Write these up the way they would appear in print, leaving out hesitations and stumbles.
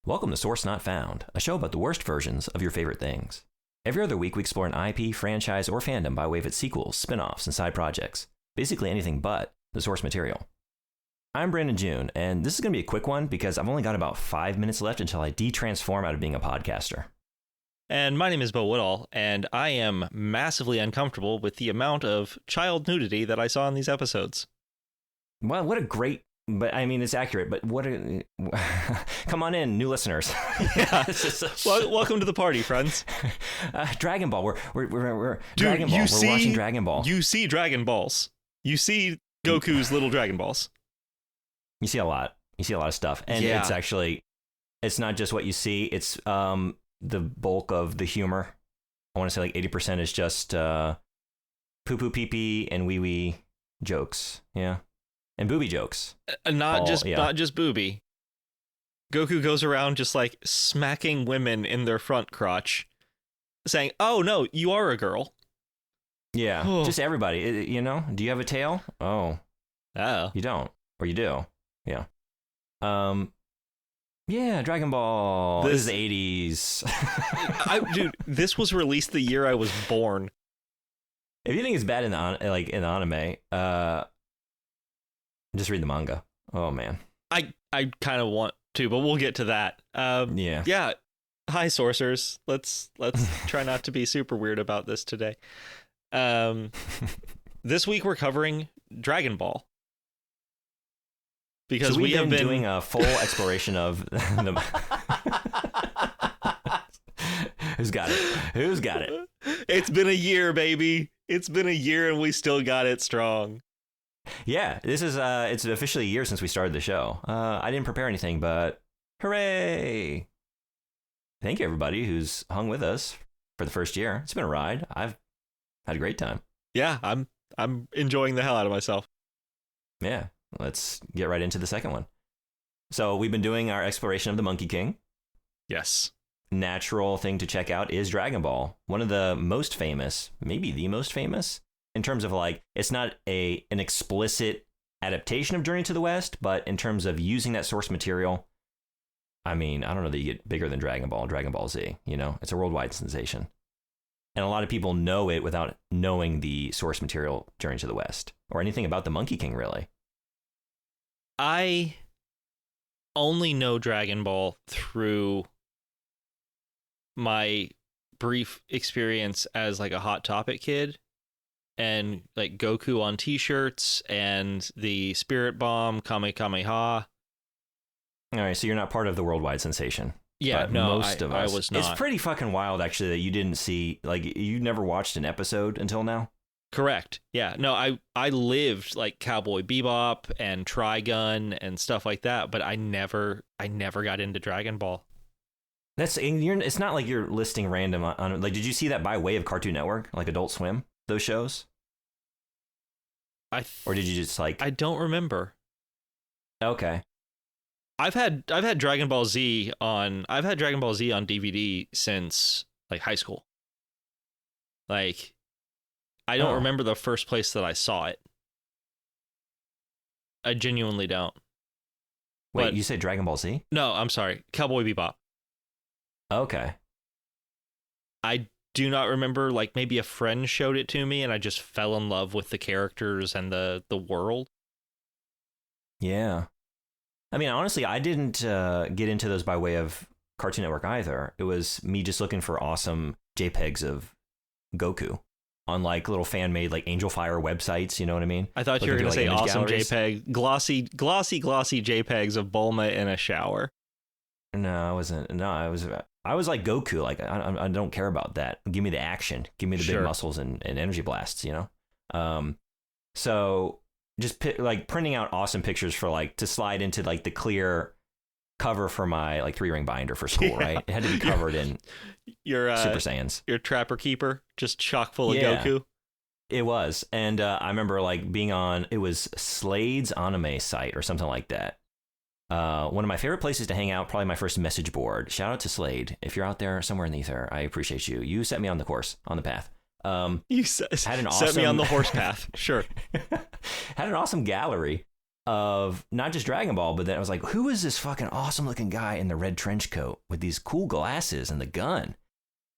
Welcome to Source Not Found, a show about the worst versions of your favorite things. Every other week, we explore an IP, franchise, or fandom by way of its sequels, spin-offs, and side projects. Basically anything but the source material. I'm Brandon June, and this is going to be a quick one because I've only got about 5 minutes left until I de-transform out of being a podcaster. And my name is Bo Woodall, and I am massively uncomfortable with the amount of child nudity that I saw in these episodes. Well, what a great... But I mean, it's accurate. But what? Come on in, new listeners. Yeah. Welcome to the party, friends. Dragon Ball. We're Dude, Dragon Ball. We're watching Dragon Ball. You see Dragon Balls. You see Goku's little Dragon Balls. You see a lot. You see a lot of stuff, and yeah. it's not just what you see. It's the bulk of the humor. I want to say like 80% is just poo poo pee pee and wee wee jokes. Yeah. And booby jokes. Not just booby. Goku goes around just like smacking women in their front crotch, saying, "Oh no, you are a girl." Yeah, just everybody. You know, do you have a tail? Oh, you don't, or you do? Yeah. Yeah, Dragon Ball. This is the 80s. Dude, this was released the year I was born. If you think it's bad in anime, just read the manga. Oh man. I kind of want to, but we'll get to that. Yeah. Hi, sorcerers. Let's try not to be super weird about this today. This week we're covering Dragon Ball. Because so we've been doing a full exploration of the Who's got it? It's been a year, baby. It's been a year and we still got it strong. Yeah, this is it's officially a year since we started the show. I didn't prepare anything, but hooray! Thank you everybody who's hung with us for the first year. It's been a ride. I've had a great time. Yeah, I'm enjoying the hell out of myself. Yeah, let's get right into the second one. So we've been doing our exploration of the Monkey King. Yes. Natural thing to check out is Dragon Ball. One of the most famous, maybe the most famous, in terms of like, it's not an explicit adaptation of Journey to the West, but in terms of using that source material, I mean, I don't know that you get bigger than Dragon Ball Z, you know? It's a worldwide sensation. And a lot of people know it without knowing the source material Journey to the West, or anything about the Monkey King, really. I only know Dragon Ball through my brief experience as like a Hot Topic kid. And like Goku on t-shirts and the Spirit Bomb, Kamehameha. All right, so you're not part of the worldwide sensation. Yeah, but no, most of us. I was not. It's pretty fucking wild, actually, that you didn't see, like, you never watched an episode until now? Correct. Yeah, no, I lived like Cowboy Bebop and Trigun and stuff like that, but I never got into Dragon Ball. It's not like you're listing random on, like, did you see that by way of Cartoon Network, like Adult Swim? Those shows? Or did you just like... I don't remember. Okay. I've had Dragon Ball Z on DVD since like high school. Like, I don't remember the first place that I saw it. I genuinely don't. Wait, you said Dragon Ball Z? No, I'm sorry. Cowboy Bebop. Okay. I do not remember, like maybe a friend showed it to me and I just fell in love with the characters and the world. Yeah. I mean, honestly, I didn't get into those by way of Cartoon Network either. It was me just looking for awesome JPEGs of Goku on like little fan-made like Angel Fire websites, you know what I mean? I thought you were going to say awesome galleries. JPEG, glossy JPEGs of Bulma in a shower. No, I wasn't. No, I was like Goku. Like I don't care about that. Give me the action. Give me the big muscles and energy blasts. You know. So just printing out awesome pictures for like to slide into like the clear cover for my like 3-ring binder for school. Yeah. Right. It had to be covered in your Super Saiyans. Your Trapper Keeper just chock full of Goku. It was, and I remember like being on. It was Slade's anime site or something like that. One of my favorite places to hang out, probably my first message board. Shout out to Slade. If you're out there somewhere in the ether, I appreciate you. You set me on the course, on the path. You set me on the horse path. Sure. Had an awesome gallery of not just Dragon Ball, but then I was like, who is this fucking awesome looking guy in the red trench coat with these cool glasses and the gun?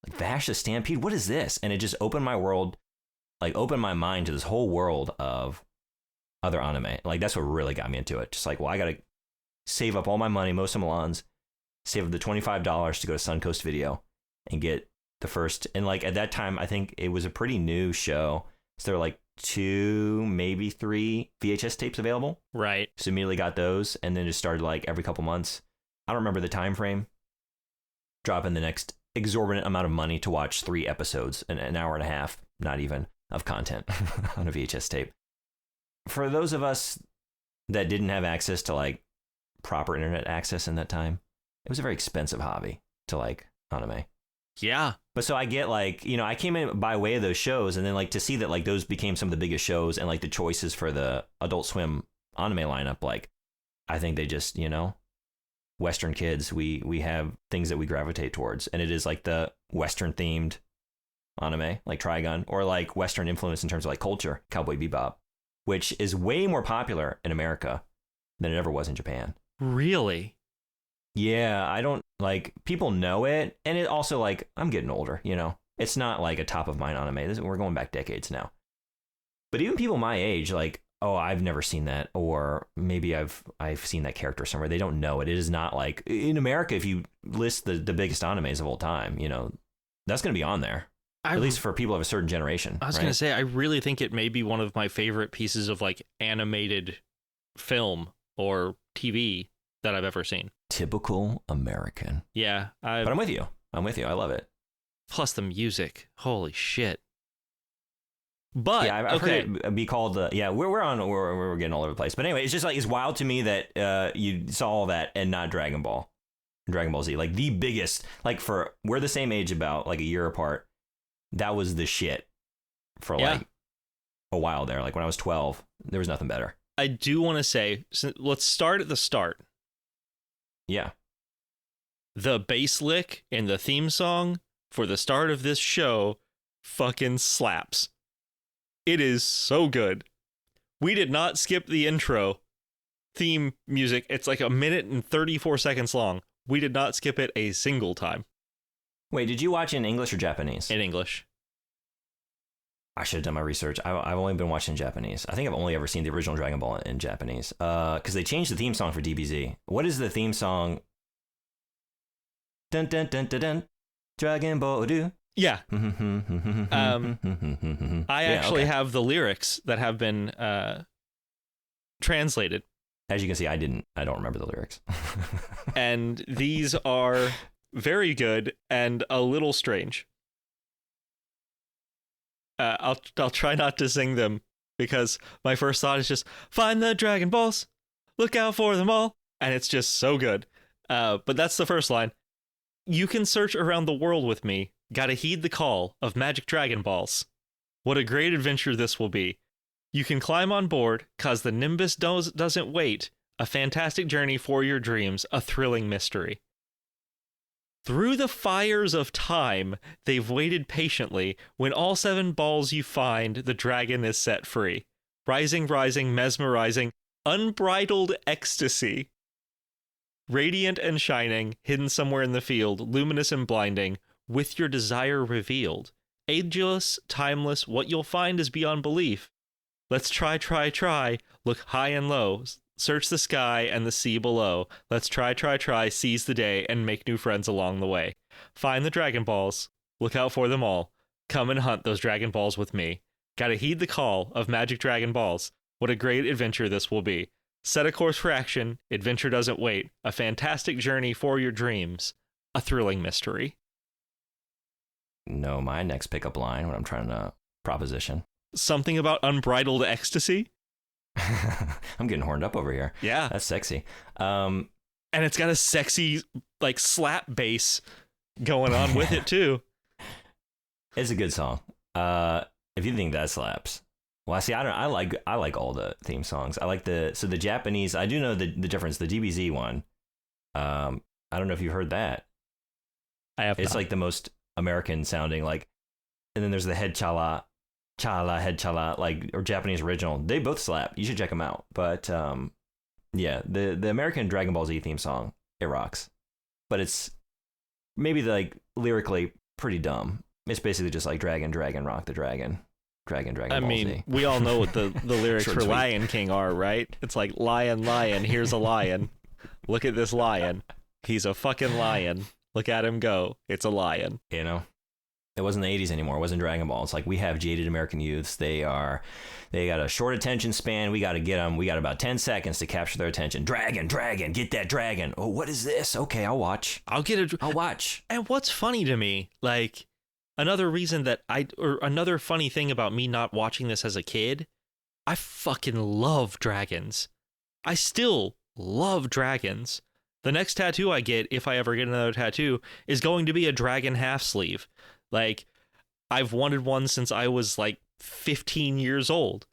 Like Vash the Stampede, what is this? And it just opened my world, like opened my mind to this whole world of other anime. Like that's what really got me into it. Just like, well, I gotta save up all my money, most of Milan's, save up the $25 to go to Suncoast Video and get the first. And like at that time, I think it was a pretty new show. So there were like 2, maybe 3 VHS tapes available. Right. So immediately got those and then just started like every couple months. I don't remember the time frame. Dropping the next exorbitant amount of money to watch 3 episodes in an hour and a half, not even, of content on a VHS tape. For those of us that didn't have access to like proper internet access in that time, it was a very expensive hobby to like anime. Yeah. But so I get like, you know, I came in by way of those shows and then like to see that like those became some of the biggest shows and like the choices for the Adult Swim anime lineup, like I think they just, you know, Western kids, we have things that we gravitate towards. And it is like the Western themed anime, like Trigun, or like Western influence in terms of like culture, Cowboy Bebop, which is way more popular in America than it ever was in Japan. Really? Yeah, I don't like people know it. And it also like I'm getting older, you know, it's not like a top of mind anime. We're going back decades now. But even people my age, like, oh, I've never seen that, or maybe I've seen that character somewhere. They don't know it. It is not like in America. If you list the biggest animes of all time, you know, that's going to be on there. At least for people of a certain generation. I was going to say, I really think it may be one of my favorite pieces of like animated film or TV that I've ever seen. Typical American. Yeah. But I'm with you. I love it. Plus the music. Holy shit. But yeah, I've heard it be called we're getting all over the place. But anyway, it's just like it's wild to me that you saw all that and not Dragon Ball Z, like the biggest. Like we're the same age, about like a year apart. That was the shit for like a while there. Like when I was 12, there was nothing better. I do want to say, let's start at the start. Yeah, the bass lick in the theme song for the start of this show fucking slaps. It is so good. We did not skip the intro theme music. It's like 1 minute and 34 seconds long. We did not skip it a single time. Wait, did you watch in English or Japanese? In English. I should have done my research. I've only been watching Japanese. I think I've only ever seen the original Dragon Ball in Japanese. Because they changed the theme song for DBZ. What is the theme song? Dun dun dun dun dun. Dragon Ball do. Yeah. I actually have the lyrics that have been translated. As you can see, I don't remember the lyrics. And these are very good and a little strange. I'll try not to sing them because my first thought is just find the Dragon Balls, look out for them all, and it's just so good. But that's the first line. You can search around the world with me. Gotta heed the call of magic Dragon Balls. What a great adventure this will be. You can climb on board, cause the Nimbus doesn't wait. A fantastic journey for your dreams, a thrilling mystery. Through the fires of time, they've waited patiently. When all 7 balls you find, the dragon is set free. Rising, mesmerizing, unbridled ecstasy. Radiant and shining, hidden somewhere in the field, luminous and blinding, with your desire revealed. Ageless, timeless, what you'll find is beyond belief. Let's try, look high and low, search the sky and the sea below. Let's try, seize the day, and make new friends along the way. Find the Dragon Balls, look out for them all. Come and hunt those Dragon Balls with me. Gotta heed the call of magic Dragon Balls. What a great adventure this will be. Set a course for action, adventure doesn't wait. A fantastic journey for your dreams, a thrilling mystery. No, my next pickup line when I'm trying to proposition. Something about unbridled ecstasy? I'm getting horned up over here. Yeah. That's sexy. And it's got a sexy, like, slap bass going on with it, too. It's a good song. If you think that slaps. Well, see, I like all the theme songs. I like the Japanese, I do know the difference, the DBZ one. I don't know if you've heard that. I have It's not. like the most American sounding, like, and then there's the head chala, like, or Japanese original. They both slap. You should check them out. But Yeah, the American Dragon Ball Z theme song, it rocks. But it's maybe like lyrically pretty dumb. It's basically just like dragon, dragon, rock the dragon. Dragon Ball I mean, Z. we all know what the lyrics for Lion King are, right? It's like, lion, lion, here's a lion. Look at this lion. He's a fucking lion. Look at him go. It's a lion. You know? It wasn't the 80s anymore. It wasn't Dragon Ball. It's like we have jaded American youths. They got a short attention span. We got to get them. We got about 10 seconds to capture their attention. Dragon, dragon, get that dragon. Oh, what is this? Okay, I'll watch. I'll watch. And what's funny to me, like, another funny thing about me not watching this as a kid, I fucking love dragons. I still love dragons. The next tattoo I get, if I ever get another tattoo, is going to be a dragon half sleeve. Like, I've wanted one since I was like 15 years old.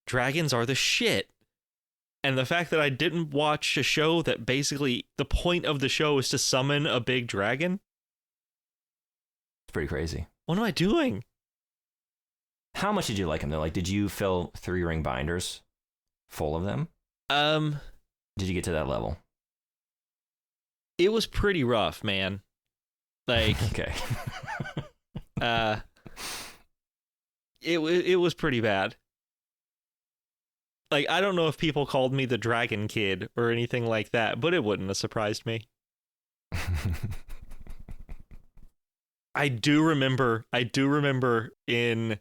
Dragons are the shit. And the fact that I didn't watch a show that basically the point of the show is to summon a big dragon. It's pretty crazy. What am I doing? How much did you like them though? Like, did you fill 3-ring binders full of them? Did you get to that level? It was pretty rough, man. Like, okay. It was pretty bad. Like, I don't know if people called me the Dragon Kid or anything like that, but it wouldn't have surprised me. I do remember in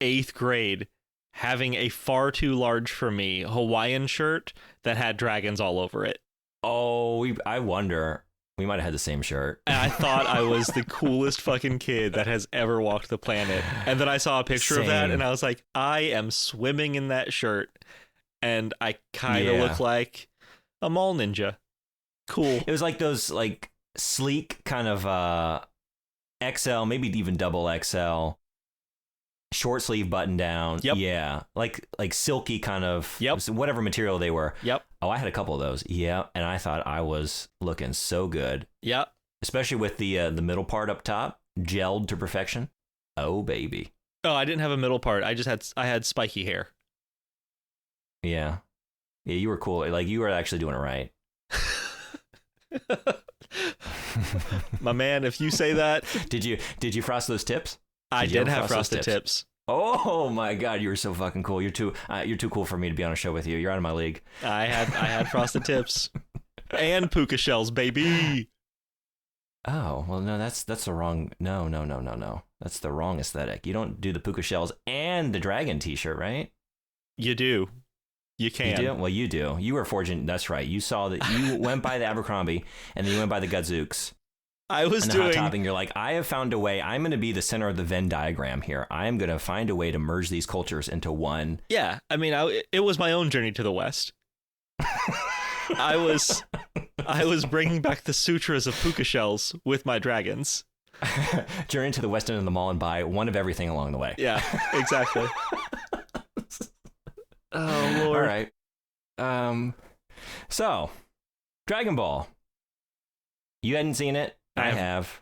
8th grade having a far too large for me Hawaiian shirt that had dragons all over it. Oh, I wonder. We might have had the same shirt. And I thought I was the coolest fucking kid that has ever walked the planet. And then I saw a picture of that and I was like, I am swimming in that shirt. And I kind of look like a mall ninja. Cool. It was like those like sleek kind of XL, maybe even double XL, short sleeve button down. Yep. Yeah. Like silky kind of, yep, whatever material they were. Yep. Oh, I had a couple of those. Yeah. And I thought I was looking so good. Yep. Especially with the middle part up top, gelled to perfection. Oh, baby. Oh, I didn't have a middle part. I had spiky hair. Yeah. Yeah, you were cool. Like, you were actually doing it right. My man, if you say that. Did you frost those tips? I did have frosted tips. Oh my god, you were so fucking cool. You're too cool for me to be on a show with you. You're out of my league. I had frosted tips and puka shells, baby. Oh, well, no, that's the wrong. No. That's the wrong aesthetic. You don't do the puka shells and the dragon t-shirt, right? You do. You can. You do? Well, you do. You were forging. That's right. You saw that. You went by the Abercrombie and then you went by the Gadzooks. I was and the doing. Hot Topping. You're like, I have found a way. I'm going to be the center of the Venn diagram here. I am going to find a way to merge these cultures into one. Yeah. I mean, it was my own journey to the West. I was bringing back the sutras of puka shells with my dragons. Journey to the west end of the mall and buy one of everything along the way. Yeah, exactly. Oh, Lord. All right. So, Dragon Ball. You hadn't seen it. I have.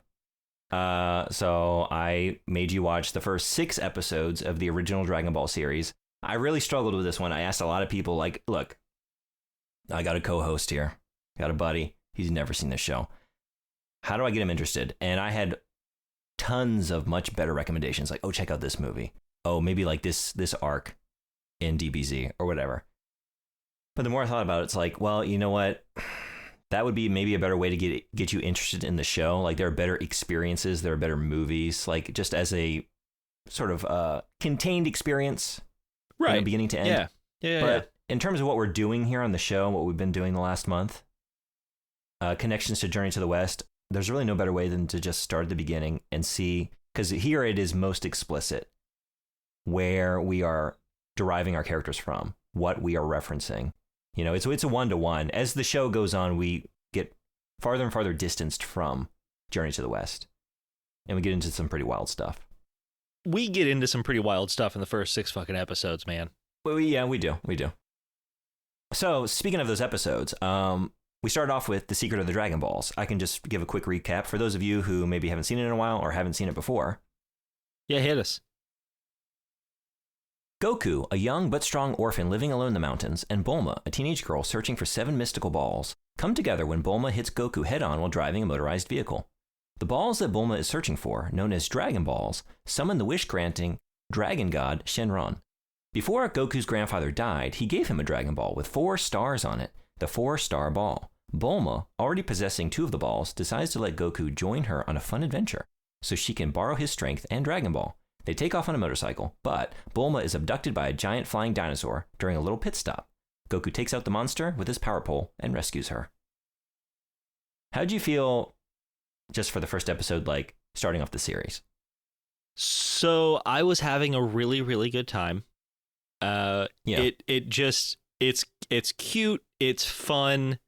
So I made you watch the first 6 episodes of the original Dragon Ball series. I really struggled with this one. I asked a lot of people, like, look, I got a co-host here. Got a buddy. He's never seen this show. How do I get him interested? And I had tons of much better recommendations, like, oh, check out this movie. Oh, maybe like this arc in DBZ or whatever. But the more I thought about it, it's like, well, you know what? That would be maybe a better way to get you interested in the show. Like, there are better experiences, there are better movies, like just as a sort of contained experience, right? From beginning to end. Yeah. But in terms of what we're doing here on the show, what we've been doing the last month, connections to Journey to the West, there's really no better way than to just start at the beginning and see, because here it is most explicit, where we are deriving our characters from, what we are referencing. You know, it's a 1-to-1. As the show goes on, we get farther and farther distanced from Journey to the West. And we get into some pretty wild stuff. We get into some pretty wild stuff in the first 6 fucking episodes, man. Well, yeah, we do. So, speaking of those episodes, we start off with The Secret of the Dragon Balls. I can just give a quick recap for those of you who maybe haven't seen it in a while or haven't seen it before. Yeah, hit us. Goku, a young but strong orphan living alone in the mountains, and Bulma, a teenage girl searching for 7 mystical balls, come together when Bulma hits Goku head-on while driving a motorized vehicle. The balls that Bulma is searching for, known as Dragon Balls, summon the wish-granting dragon god Shenron. Before Goku's grandfather died, he gave him a Dragon Ball with 4 stars on it, the 4-star ball. Bulma, already possessing 2 of the balls, decides to let Goku join her on a fun adventure, so she can borrow his strength and Dragon Ball. They take off on a motorcycle, but Bulma is abducted by a giant flying dinosaur during a little pit stop. Goku takes out the monster with his power pole and rescues her. How'd you feel just for the first episode, like starting off the series? So I was having a really, really good time. It's cute, it's fun.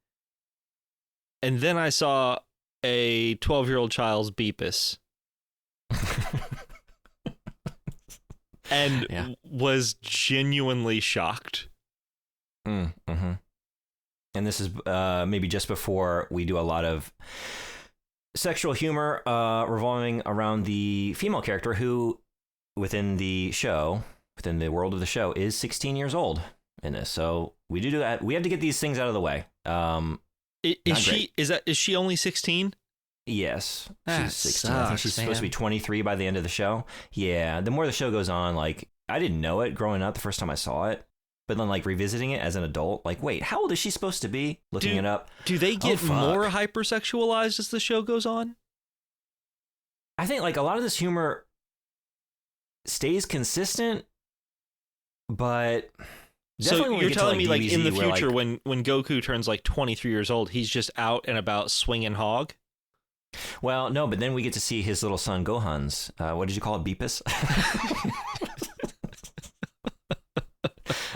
And then I saw a 12-year-old child's Beepus. And was genuinely shocked. Mm-hmm. And this is maybe just before we do a lot of sexual humor revolving around the female character who, within the world of the show, is 16 years old in this. So we do that. We have to get these things out of the way. Is she only 16? Yes, that she's 16. Sucks, I think she's supposed to be 23 by the end of the show. Yeah, the more the show goes on, like, I didn't know it growing up the first time I saw it, but then like revisiting it as an adult, like, wait, how old is she supposed to be? Looking it up. Do they get more hypersexualized as the show goes on? I think like a lot of this humor stays consistent, but so you're telling me like DBZ, in the future when Goku turns like 23 years old, he's just out and about swinging hog? Well, no, but then we get to see his little son Gohan's, what did you call it, Beepus?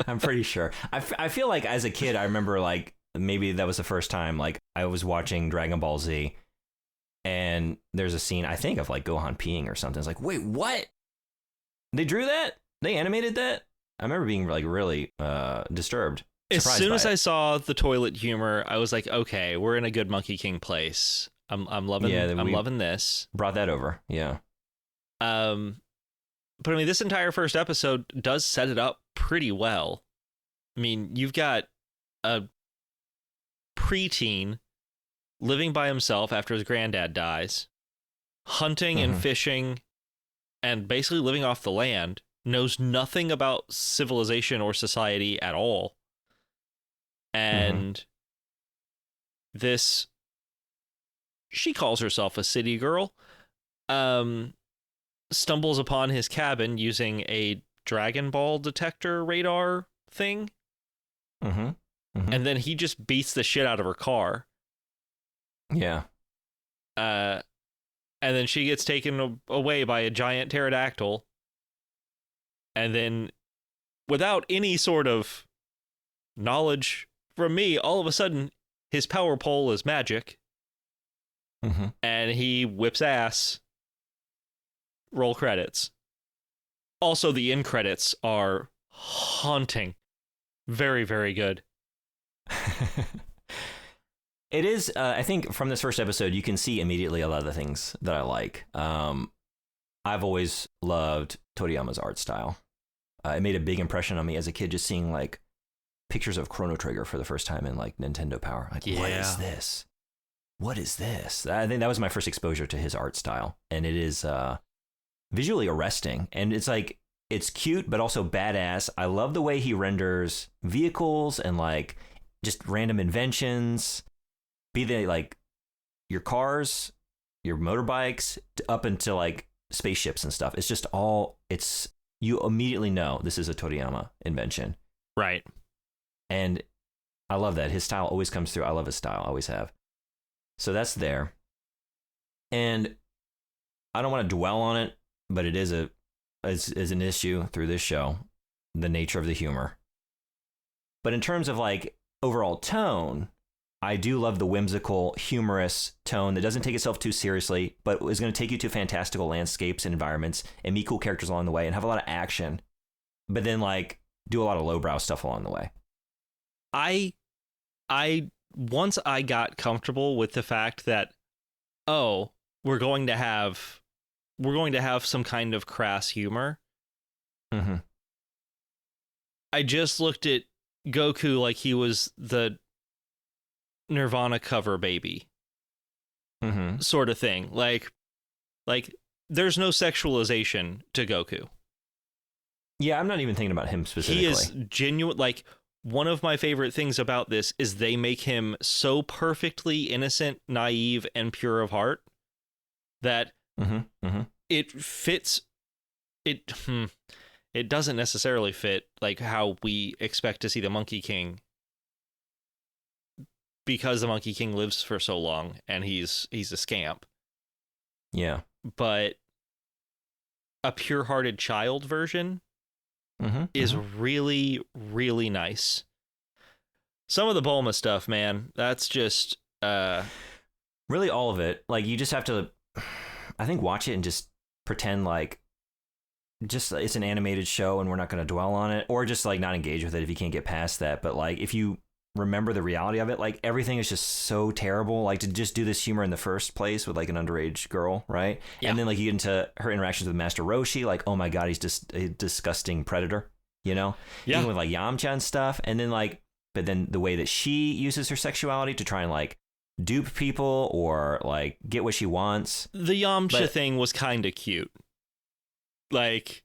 I'm pretty sure. I feel like as a kid, I remember like maybe that was the first time like I was watching Dragon Ball Z and there's a scene, I think, of like Gohan peeing or something. It's like, wait, what? They drew that? They animated that? I remember being like really disturbed. As soon as I saw the toilet humor, I was like, okay, we're in a good Monkey King place. I'm loving I'm loving this. Brought that over. Yeah. But I mean, this entire first episode does set it up pretty well. I mean, you've got a preteen living by himself after his granddad dies, hunting and fishing, and basically living off the land, knows nothing about civilization or society at all. And she calls herself a city girl, stumbles upon his cabin using a Dragon Ball detector radar thing. And then he just beats the shit out of her car. Yeah. And then she gets taken away by a giant pterodactyl. And then, without any sort of knowledge from me, all of a sudden, his power pole is magic. And he whips ass. Roll credits. Also, the end credits are haunting. Very, very good. It is, I think from this first episode, you can see immediately a lot of the things that I like. I've always loved Toriyama's art style. It made a big impression on me as a kid, just seeing like pictures of Chrono Trigger for the first time in like Nintendo Power. Like, what is this? What is this? I think that was my first exposure to his art style. And it is visually arresting. And it's like, it's cute, but also badass. I love the way he renders vehicles and like just random inventions, be they like your cars, your motorbikes, up into like spaceships and stuff. It's just all, you immediately know this is a Toriyama invention. Right. And I love that. His style always comes through. I love his style. I always have. So that's there. And I don't want to dwell on it, but it is an issue through this show, the nature of the humor. But in terms of like overall tone, I do love the whimsical, humorous tone that doesn't take itself too seriously, but is going to take you to fantastical landscapes and environments and meet cool characters along the way and have a lot of action, but then like do a lot of lowbrow stuff along the way. Once I got comfortable with the fact that, oh, we're going to have some kind of crass humor. I just looked at Goku like he was the Nirvana cover baby, sort of thing. Like there's no sexualization to Goku. Yeah, I'm not even thinking about him specifically. He is genuine. Like, one of my favorite things about this is they make him so perfectly innocent, naive, and pure of heart that it fits. It doesn't necessarily fit like how we expect to see the Monkey King, because the Monkey King lives for so long and he's a scamp. Yeah. But a pure-hearted child version is really, really nice. Some of the Bulma stuff, man, that's just really all of it. Like, you just have to, I think, watch it and just pretend like just it's an animated show and we're not going to dwell on it, or just like not engage with it if you can't get past that. But like, if you remember the reality of it, like everything is just so terrible. Like, to just do this humor in the first place with like an underage girl, right? Yeah. And then like you get into her interactions with Master Roshi, like, oh my god, he's just a disgusting predator, you know? Yeah. Even with like Yamcha and stuff. And then like, but then the way that she uses her sexuality to try and like dupe people or like get what she wants. The Yamcha thing was kind of cute. Like,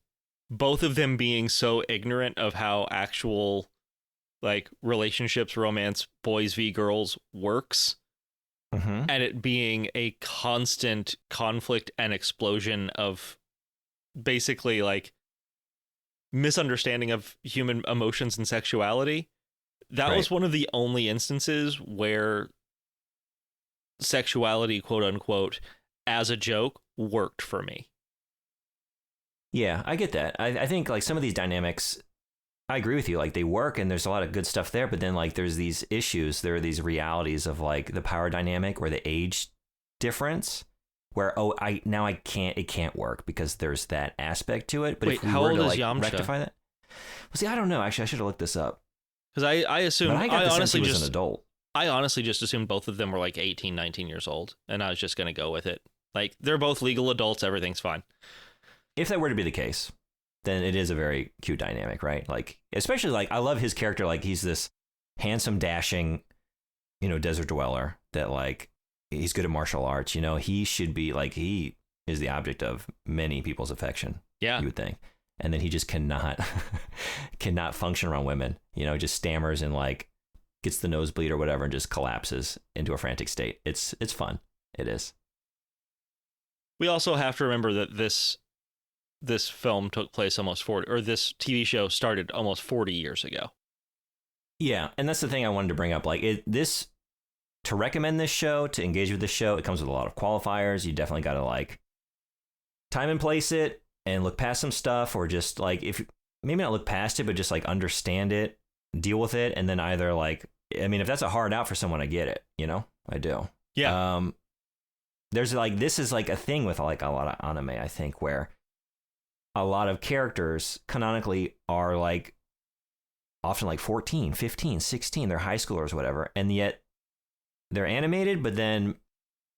both of them being so ignorant of how actual like relationships, romance, boys v girls works, and it being a constant conflict and explosion of basically like misunderstanding of human emotions and sexuality. That was one of the only instances where sexuality, quote unquote, as a joke worked for me. Yeah, I get that. I think like some of these dynamics, I agree with you. Like, they work and there's a lot of good stuff there, but then like there's these issues, there are these realities of like the power dynamic or the age difference where, it can't work because there's that aspect to it. But wait, if we how were old to is like Yamcha? rectify that, well, see, I don't know. Actually, I should have looked this up. Because I assume, I honestly was an adult. I honestly just assumed both of them were like 18, 19 years old, and I was just going to go with it. Like, they're both legal adults, everything's fine. If that were to be the case, then it is a very cute dynamic, right? Like, especially like, I love his character. Like, he's this handsome, dashing, desert dweller that like, he's good at martial arts. He should be like, he is the object of many people's affection. Yeah. You would think. And then he just cannot function around women, just stammers and like gets the nosebleed or whatever and just collapses into a frantic state. It's fun. It is. We also have to remember that this film took place this TV show started almost 40 years ago. Yeah, and that's the thing I wanted to bring up. Like, to recommend this show, to engage with this show, it comes with a lot of qualifiers. You definitely got to like time and place it and look past some stuff, or just like, if maybe not look past it, but just like understand it, deal with it, and then either like, I mean, if that's a hard out for someone, I get it. I do. Yeah. There's like, this is like a thing with like a lot of anime, I think, where a lot of characters canonically are like often like 14, 15, 16, they're high schoolers, whatever. And yet they're animated, but then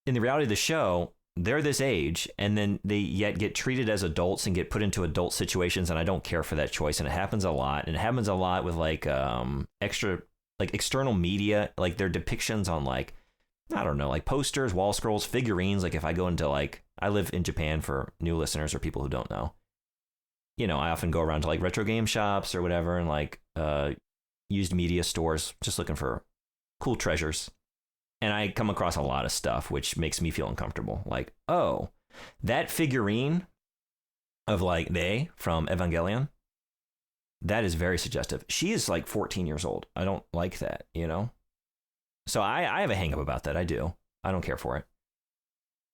in the reality of the show, they're this age, and then they yet get treated as adults and get put into adult situations. And I don't care for that choice. And it happens a lot. And it happens a lot with like extra, like external media, like their depictions on like, I don't know, like posters, wall scrolls, figurines. Like, if I go into like, I live in Japan for new listeners or people who don't know. I often go around to like retro game shops or whatever, and like used media stores, just looking for cool treasures. And I come across a lot of stuff which makes me feel uncomfortable. Like, oh, that figurine of like Rei from Evangelion, that is very suggestive. She is like 14 years old. I don't like that, So I have a hang up about that. I do. I don't care for it.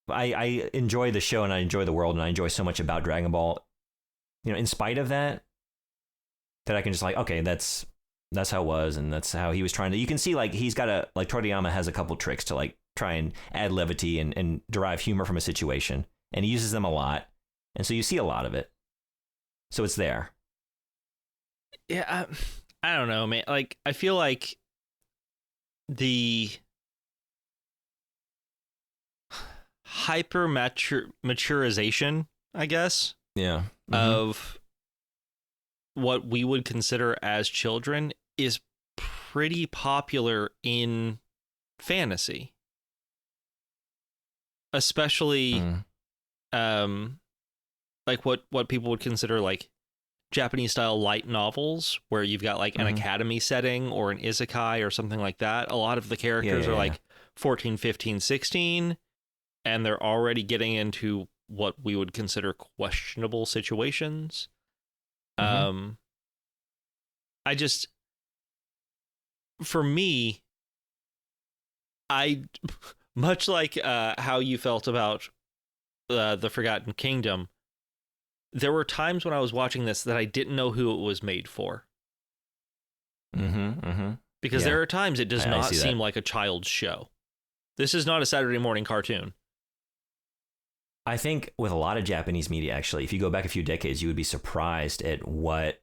I enjoy the show and I enjoy the world and I enjoy so much about Dragon Ball. In spite of that I can just like, okay, that's how it was, and that's how he was trying to. You can see like he's got like Toriyama has a couple tricks to like try and add levity and derive humor from a situation, and he uses them a lot, and so you see a lot of it. So it's there. Yeah, I don't know, man. Like, I feel like the hyper maturization, I guess. Yeah. Of what we would consider as children is pretty popular in fantasy, especially like what people would consider like Japanese style light novels, where you've got like an academy setting or an isekai or something like that. A lot of the characters are like 14, 15, 16, and they're already getting into what we would consider questionable situations. I just, for me, I, much like how you felt about the Forgotten Kingdom, there were times when I was watching this that I didn't know who it was made for. Because there are times it does not seem like a child's show. This is not a Saturday morning cartoon. I think with a lot of Japanese media, actually, if you go back a few decades, you would be surprised at what,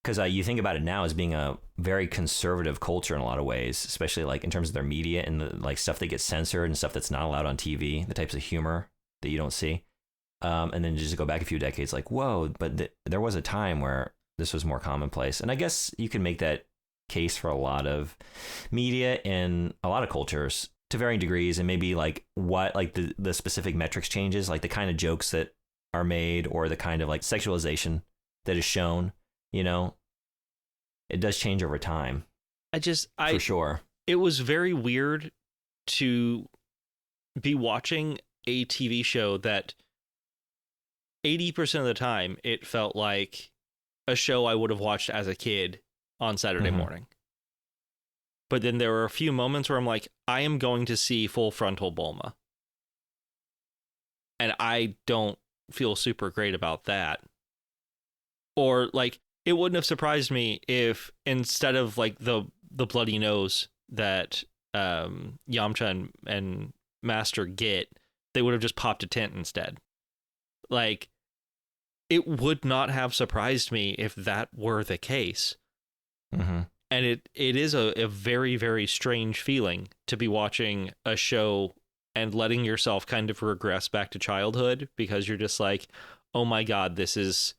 because you think about it now as being a very conservative culture in a lot of ways, especially like in terms of their media and the like stuff that gets censored and stuff that's not allowed on TV, the types of humor that you don't see. And then just go back a few decades, like, whoa, but there was a time where this was more commonplace. And I guess you can make that case for a lot of media in a lot of cultures to varying degrees, and maybe like what, like the specific metrics changes, like the kind of jokes that are made or the kind of like sexualization that is shown, you know, it does change over time. For sure. It was very weird to be watching a TV show that 80% of the time it felt like a show I would have watched as a kid on Saturday morning. But then there were a few moments where I'm like, I am going to see Full Frontal Bulma. And I don't feel super great about that. Or like, it wouldn't have surprised me if instead of like the bloody nose that Yamcha and Master get, they would have just popped a tent instead. Like, it would not have surprised me if that were the case. And it is a very, very strange feeling to be watching a show and letting yourself kind of regress back to childhood, because you're just like, oh my God, this is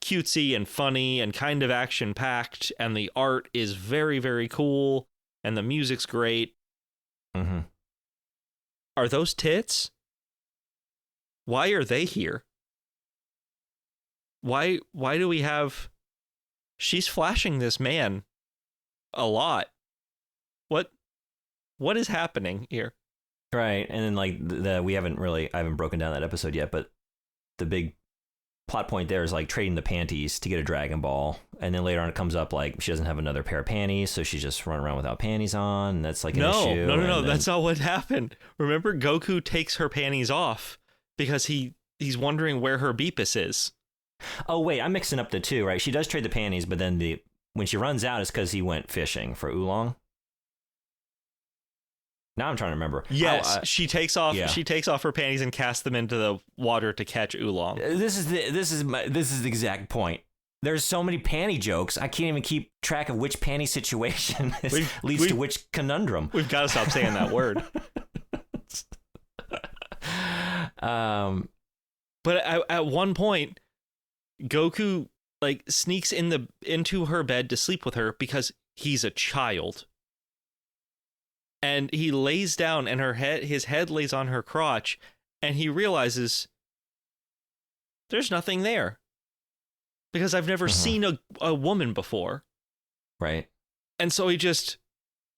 cutesy and funny and kind of action packed. And the art is very, very cool. And the music's great. Are those tits? Why are they here? Why do we have... She's flashing this man a lot. What is happening here? Right. And then like I haven't broken down that episode yet, but the big plot point there is like trading the panties to get a Dragon Ball. And then later on it comes up like she doesn't have another pair of panties, so she's just running around without panties on, and that's like an issue. No, that's not what happened. Remember, Goku takes her panties off because he's wondering where her Beepus is. Oh wait, I'm mixing up the two, right? She does trade the panties, but then when she runs out, it's because he went fishing for Oolong. Now I'm trying to remember. Yes, she takes off. Yeah. She takes off her panties and casts them into the water to catch Oolong. This is the exact point. There's so many panty jokes, I can't even keep track of which panty situation leads to which conundrum. We've got to stop saying that word. But at one point, Goku like sneaks into her bed to sleep with her because he's a child. And he lays down and his head lays on her crotch, and he realizes there's nothing there. Because I've never seen a woman before. Right. And so he just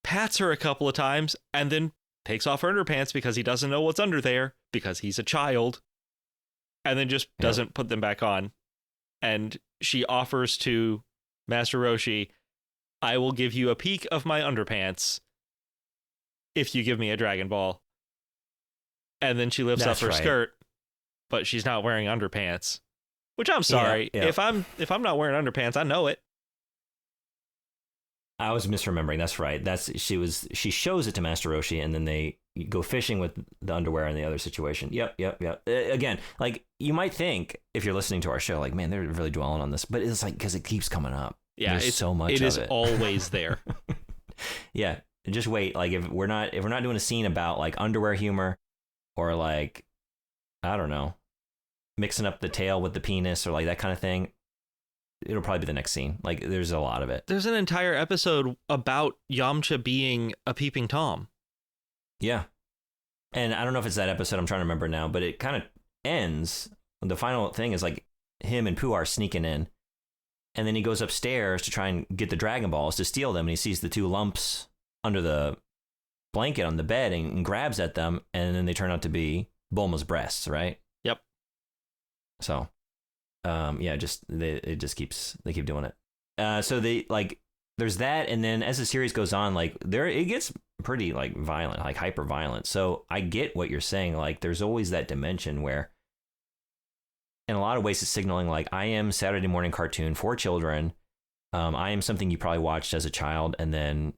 pats her a couple of times and then takes off her underpants because he doesn't know what's under there because he's a child. And then just doesn't put them back on. And she offers to Master Roshi, I will give you a peek of my underpants if you give me a Dragon Ball. And then she lifts up her skirt, but she's not wearing underpants. Which I'm sorry. Yeah. If I'm not wearing underpants, I know it. I was misremembering. That's right. She shows it to Master Roshi, and then they go fishing with the underwear in the other situation. Yep. Again, like you might think if you're listening to our show, like, man, they're really dwelling on this, but it's like because it keeps coming up. Yeah, there's so much. It is always there. Yeah, just wait. Like if we're not doing a scene about like underwear humor, or like I don't know, mixing up the tail with the penis or like that kind of thing, it'll probably be the next scene. Like, there's a lot of it. There's an entire episode about Yamcha being a peeping Tom. Yeah. And I don't know if it's that episode, I'm trying to remember now, but it kind of ends. The final thing is like him and Pooh are sneaking in. And then he goes upstairs to try and get the Dragon Balls to steal them. And he sees the 2 lumps under the blanket on the bed and grabs at them. And then they turn out to be Bulma's breasts, right? Yep. So, yeah, they keep doing it. So they like, there's that. And then as the series goes on, like it gets pretty like violent, like hyper violent. So I get what you're saying. Like there's always that dimension where, in a lot of ways, it's signaling like I am Saturday morning cartoon for children. I am something you probably watched as a child and then,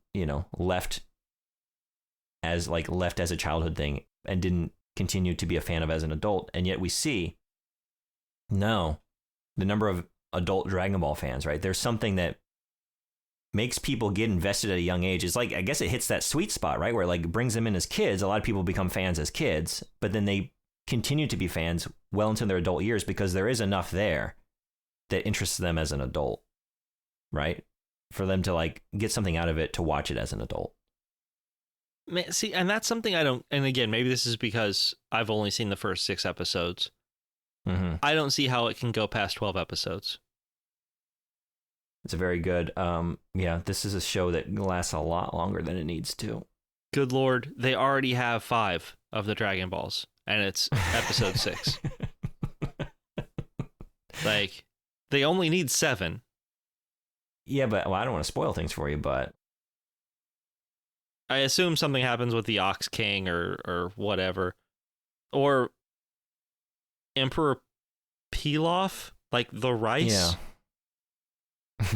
left as a childhood thing and didn't continue to be a fan of as an adult. And yet we see, no, the number of adult Dragon Ball fans, right? There's something that makes people get invested at a young age. It's like, I guess it hits that sweet spot, right? Where like brings them in as kids. A lot of people become fans as kids, but then they continue to be fans well into their adult years because there is enough there that interests them as an adult, right? For them to like get something out of it to watch it as an adult. See, and that's something I don't, and again, maybe this is because I've only seen the first 6 episodes. Mm-hmm. I don't see how it can go past 12 episodes. It's a very good, yeah, this is a show that lasts a lot longer than it needs to. Good Lord, they already have 5 of the Dragon Balls, and it's episode 6. Like, they only need 7. Yeah, but I don't want to spoil things for you, but I assume something happens with the Ox King or whatever. Or Emperor Pilaf, like the rice. Yeah.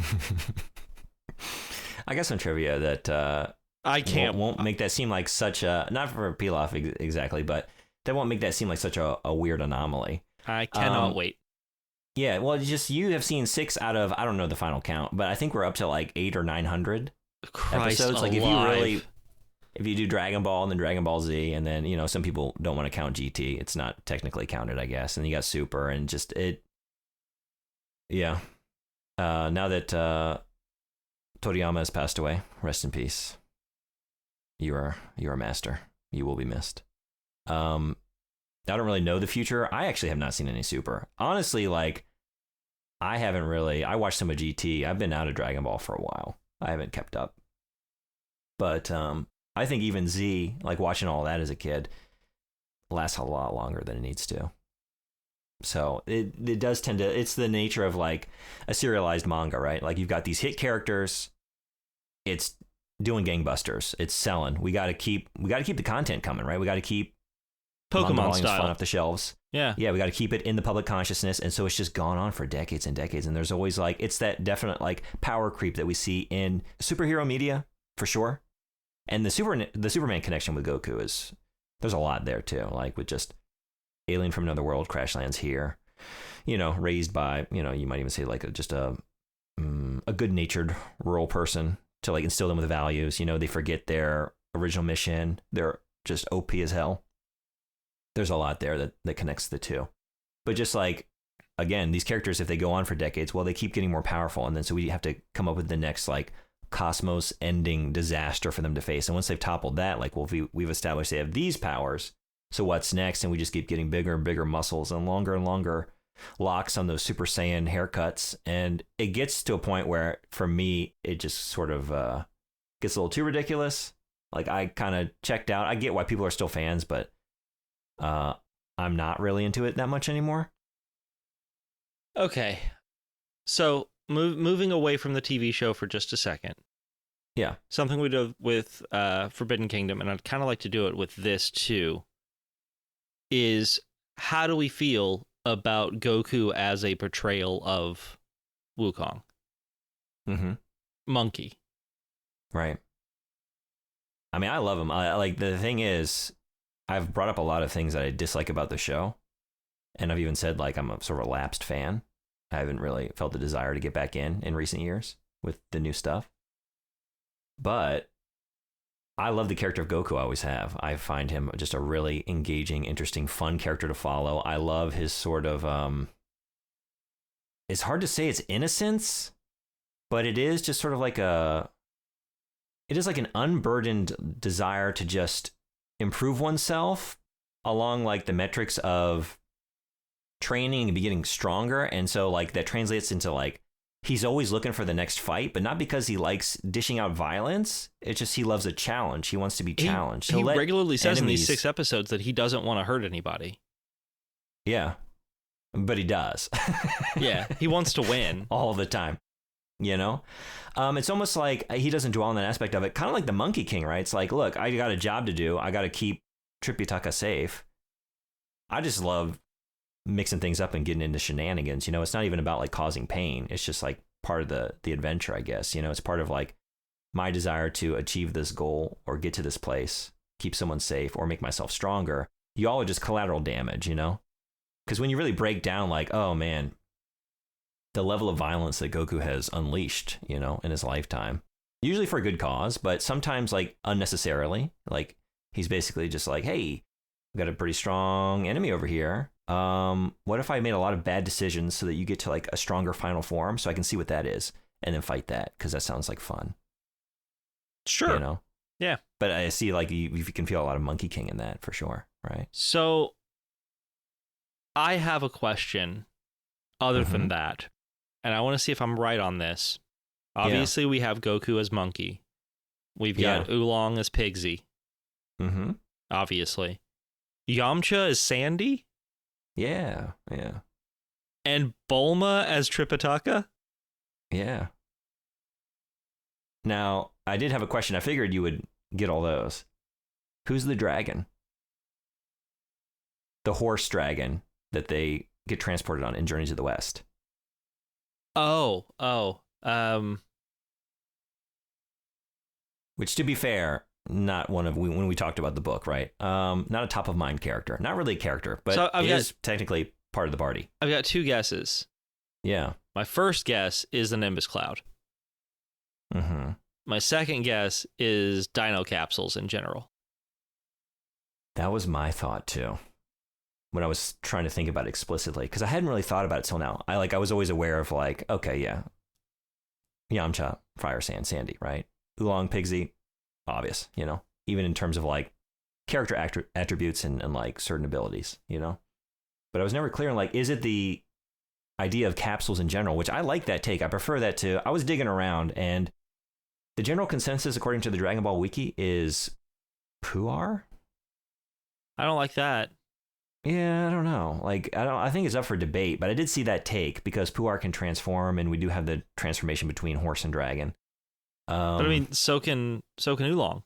I got some trivia that I can't won't make that seem like such a, not for Pilaf exactly, but that won't make that seem like such a weird anomaly. I cannot wait. Yeah, well, just you have seen 6 out of, I don't know the final count, but I think we're up to like 800 or 900 episodes. Like if you do Dragon Ball and then Dragon Ball Z, and then some people don't want to count GT, it's not technically counted, I guess. And you got Super, and just it. Yeah. Now that Toriyama has passed away, rest in peace. You are a master. You will be missed. I don't really know the future. I actually have not seen any Super. Honestly, like I haven't really. I watched some of GT. I've been out of Dragon Ball for a while. I haven't kept up. But I think even Z, like watching all that as a kid, lasts a lot longer than it needs to. So it does tend to, it's the nature of like a serialized manga, right? Like you've got these hit characters, it's doing gangbusters, it's selling. We got to keep the content coming, right? We got to keep Pokemon style flying off the shelves. Yeah, we got to keep it in the public consciousness, and so it's just gone on for decades and decades. And there's always like it's that definite like power creep that we see in superhero media for sure. And the Superman connection with Goku there's a lot there too, like with just alien from another world crash lands here, raised by, you might even say like just a good-natured rural person to like instill them with values. They forget their original mission. They're just OP as hell. There's a lot there that connects the two. But just like, again, these characters, if they go on for decades, well, they keep getting more powerful. And then so we have to come up with the next like cosmos ending disaster for them to face. And once they've toppled that, like, well, we've established they have these powers. So what's next? And we just keep getting bigger and bigger muscles and longer locks on those Super Saiyan haircuts. And it gets to a point where, for me, it just sort of gets a little too ridiculous. Like, I kind of checked out. I get why people are still fans, but I'm not really into it that much anymore. Okay. So moving away from the TV show for just a second. Yeah. Something we do with Forbidden Kingdom, and I'd kind of like to do it with this too, is how do we feel about Goku as a portrayal of Wukong? Mm-hmm. Monkey. Right. I mean, I love him. Like, the thing is, I've brought up a lot of things that I dislike about the show. And I've even said, like, I'm a sort of a lapsed fan. I haven't really felt the desire to get back in recent years with the new stuff. But I love the character of Goku I always have. I find him just a really engaging, interesting, fun character to follow. I love his sort of it's hard to say it's innocence, but it is just sort of like it is like an unburdened desire to just improve oneself along like the metrics of training and be getting stronger. And so like that translates into like, he's always looking for the next fight, but not because he likes dishing out violence. It's just he loves a challenge. He wants to be challenged. He regularly says in these 6 episodes that he doesn't want to hurt anybody. Yeah, but he does. Yeah, he wants to win. All the time, you know? It's almost like he doesn't dwell on that aspect of it. Kind of like the Monkey King, right? It's like, look, I got a job to do. I got to keep Tripitaka safe. I just love mixing things up and getting into shenanigans. You know, it's not even about like causing pain. It's just like part of the adventure, I guess. You know, it's part of like my desire to achieve this goal or get to this place, keep someone safe or make myself stronger. You all are just collateral damage, you know? Because when you really break down like, oh man, the level of violence that Goku has unleashed, you know, in his lifetime, usually for a good cause, but sometimes like unnecessarily, like he's basically just like, hey, I've got a pretty strong enemy over here. What if I made a lot of bad decisions so that you get to like a stronger final form so I can see what that is and then fight that? Because that sounds like fun. Sure. You know? Yeah. But I see like you can feel a lot of Monkey King in that for sure, right? So I have a question other than that, and I want to see if I'm right on this. Obviously, we have Goku as Monkey. We've got Oolong as Pigsy. Mm-hmm. Obviously. Yamcha as Sandy? Yeah. And Bulma as Tripitaka? Yeah. Now, I did have a question. I figured you would get all those. Who's the dragon? The horse dragon that they get transported on in Journey to the West. Which, to be fair, not one of when we talked about the book, right? Not a top of mind character, not really a character, but so is technically part of the party. I've got 2 guesses. Yeah. My first guess is the Nimbus Cloud. Mm-hmm. My second guess is Dino Capsules in general. That was my thought too, when I was trying to think about it explicitly, because I hadn't really thought about it till now. I was always aware of like, okay, yeah, Yamcha, Fire, Sand, Sandy, right? Oolong, Pigsy, obvious, you know, even in terms of like character attributes and like certain abilities, you know. But I was never clear on like, is it the idea of capsules in general, which I like that take. I prefer that too. I was digging around, and the general consensus, according to the Dragon Ball Wiki, is Puar. I don't like that. Yeah, I don't know. Like, I think it's up for debate, but I did see that take because Puar can transform, and we do have the transformation between horse and dragon. But I mean, so can Oolong.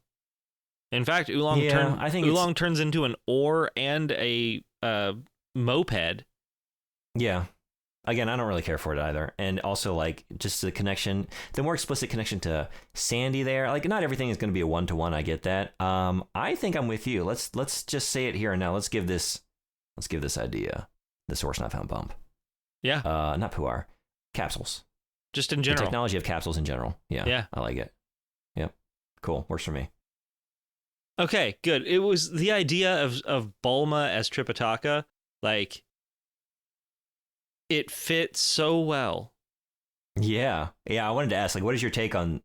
In fact, Oolong turns into an ore and a moped. Yeah. Again, I don't really care for it either. And also, like, just the connection, the more explicit connection to Sandy there. Like, not everything is going to be a 1-to-1. I get that. I think I'm with you. Let's just say it here and now. Let's give this idea the source not found bump. Yeah. Not Puar. Capsules. Just in general. The technology of capsules in general. Yeah. Yeah. I like it. Yep. Cool. Works for me. Okay, good. It was the idea of Bulma as Tripitaka, like, it fits so well. Yeah. Yeah, I wanted to ask, like, what is your take on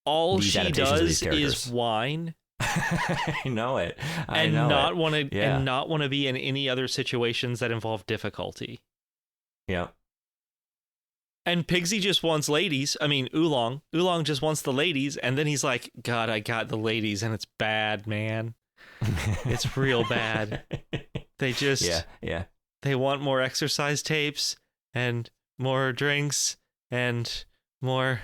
all these she adaptations of these does characters? Is whine. I know it. And not want to be in any other situations that involve difficulty. Yeah. And Pigsy just wants ladies. I mean, Oolong just wants the ladies, and then he's like, God, I got the ladies, and it's bad, man. It's real bad. They just they want more exercise tapes and more drinks and more.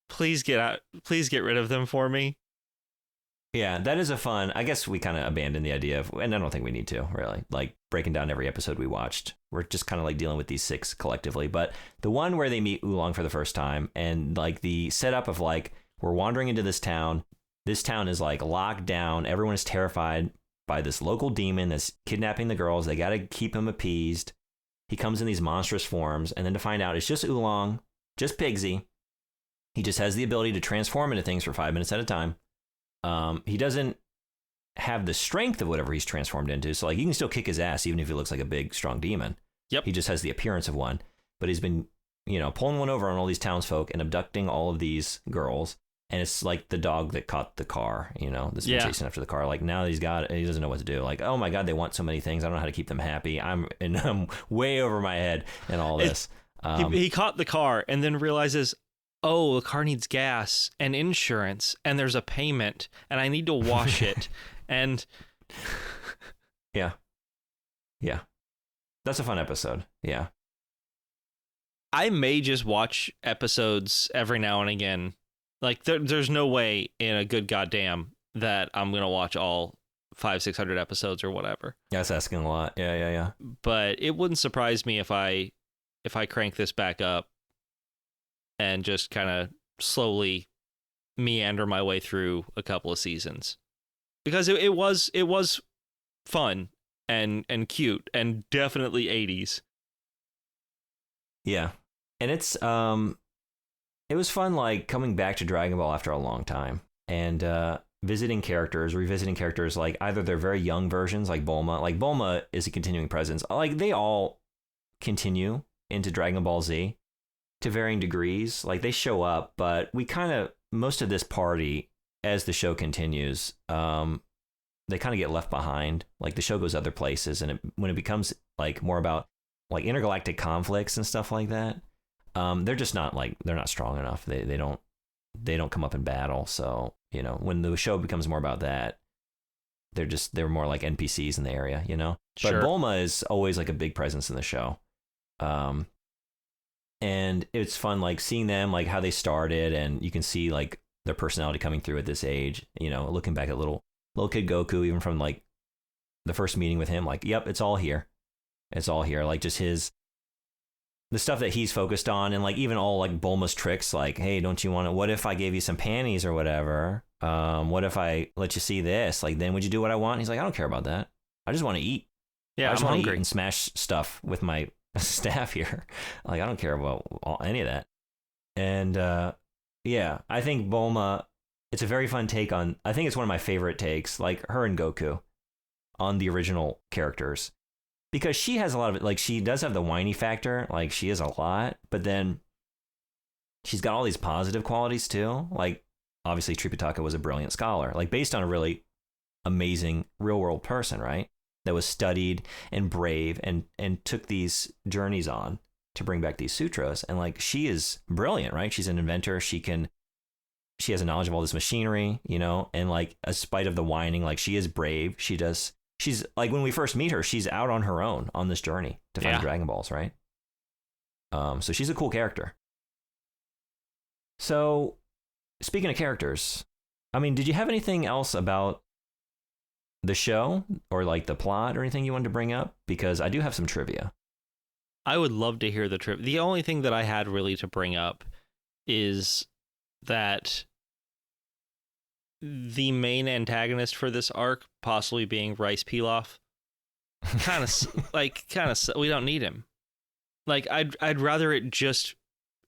Please get rid of them for me. Yeah, that is a fun. I guess we kind of abandoned the idea of, and I don't think we need to really, like, breaking down every episode we watched. We're just kind of like dealing with these 6 collectively. But the one where they meet Oolong for the first time, and like the setup of like, we're wandering into this town. This town is like locked down. Everyone is terrified by this local demon that's kidnapping the girls. They got to keep him appeased. He comes in these monstrous forms, and then to find out it's just Oolong, just Pigsy. He just has the ability to transform into things for 5 minutes at a time. He doesn't have the strength of whatever he's transformed into. So like, you can still kick his ass even if he looks like a big, strong demon. Yep. He just has the appearance of one, but he's been pulling one over on all these townsfolk and abducting all of these girls. And it's like the dog that caught the car, that's been chasing after the car. Like now he doesn't know what to do. Like, oh my God, they want so many things. I don't know how to keep them happy. I'm way over my head and all this. He caught the car and then realizes, oh, the car needs gas and insurance and there's a payment and I need to wash it. And yeah. That's a fun episode. Yeah. I may just watch episodes every now and again. Like there's no way in a good goddamn that I'm going to watch all 500-600 episodes or whatever. That's asking a lot. Yeah. But it wouldn't surprise me if I crank this back up and just kind of slowly meander my way through a couple of seasons. Because it was fun and cute and definitely 80s. Yeah. And it's it was fun, like, coming back to Dragon Ball after a long time and revisiting characters, like, either they're very young versions, like Bulma. Like, Bulma is a continuing presence. Like, they all continue into Dragon Ball Z to varying degrees. Like, they show up, but most of this party, as the show continues, they kind of get left behind. Like, the show goes other places, and when it becomes, like, more about, like, intergalactic conflicts and stuff like that, they're just not they're not strong enough. They don't come up in battle. So, when the show becomes more about that, they're more like NPCs in the area, But Sure. Bulma is always like a big presence in the show. And it's fun, like, seeing them, like, how they started, and you can see, like, their personality coming through at this age, looking back at little kid Goku, even from, like, the first meeting with him, like, yep, it's all here. Like, just the stuff that he's focused on, and, like, even all, like, Bulma's tricks, like, hey, don't you want to, what if I gave you some panties or whatever? What if I let you see this? Like, then would you do what I want? And he's like, I don't care about that. I just want to eat. Yeah, I just I'm want to hungry. eat and smash stuff with my staff here. Like, I don't care about any of that. And, yeah, I think Bulma, it's a very fun take on, I think it's one of my favorite takes, like, her and Goku on the original characters. Because she has a lot of it, like, she does have the whiny factor, like, she is a lot, but then she's got all these positive qualities too. Like, obviously, Tripitaka was a brilliant scholar, like, based on a really amazing real world person, right? That was studied and brave and took these journeys on to bring back these sutras. And, like, she is brilliant, right? She's an inventor. She has a knowledge of all this machinery, and, like, in spite of the whining, like, she is brave. She's like, when we first meet her, she's out on her own on this journey to find Dragon Balls, right? So she's a cool character. So, speaking of characters, I mean, did you have anything else about the show or, like, the plot or anything you wanted to bring up? Because I do have some trivia. I would love to hear the trivia. The only thing that I had really to bring up is that the main antagonist for this arc possibly being Rice Pilaf, kind of we don't need him. Like, I'd rather it just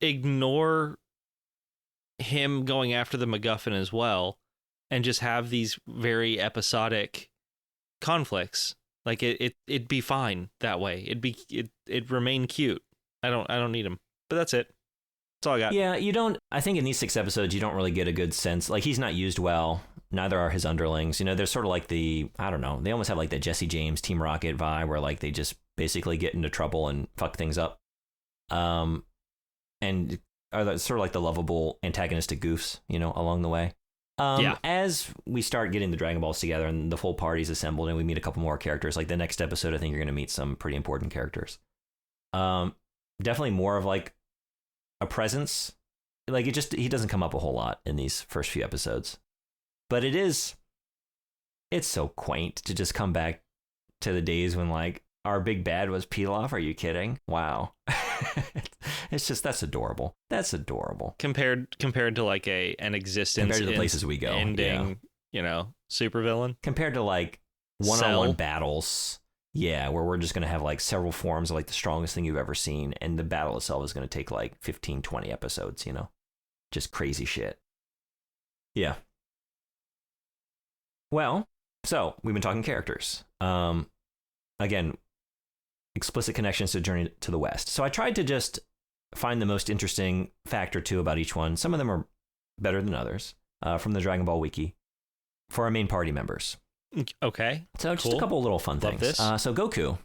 ignore him going after the MacGuffin as well and just have these very episodic conflicts. Like, it'd be fine that way. It'd remain cute. I don't need him. But that's it. That's all I got. Yeah, I think in these 6 episodes, you don't really get a good sense. Like, he's not used well. Neither are his underlings. They're sort of like they almost have, like, the Jesse James Team Rocket vibe, where, like, they just basically get into trouble and fuck things up. And are sort of like the lovable antagonistic goofs, along the way. As we start getting the Dragon Balls together and the full party's assembled and we meet a couple more characters, like the next episode, I think you're going to meet some pretty important characters. Definitely more of, like, a presence. Like, he doesn't come up a whole lot in these first few episodes, but it's so quaint to just come back to the days when, like, our big bad was Pilaf. Are you kidding? Wow. It's just, that's adorable. Compared to, like, an existence compared to the places we go, ending, supervillain. Compared to, like, one-on-one battles. Yeah, where we're just going to have, like, several forms of, like, the strongest thing you've ever seen, and the battle itself is going to take, like, 15, 20 episodes, Just crazy shit. Yeah. Well, so, we've been talking characters. Again, explicit connections to Journey to the West. So I tried to just find the most interesting fact or two about each one. Some of them are better than others from the Dragon Ball Wiki for our main party members. Okay. So just a couple little fun things. So Goku.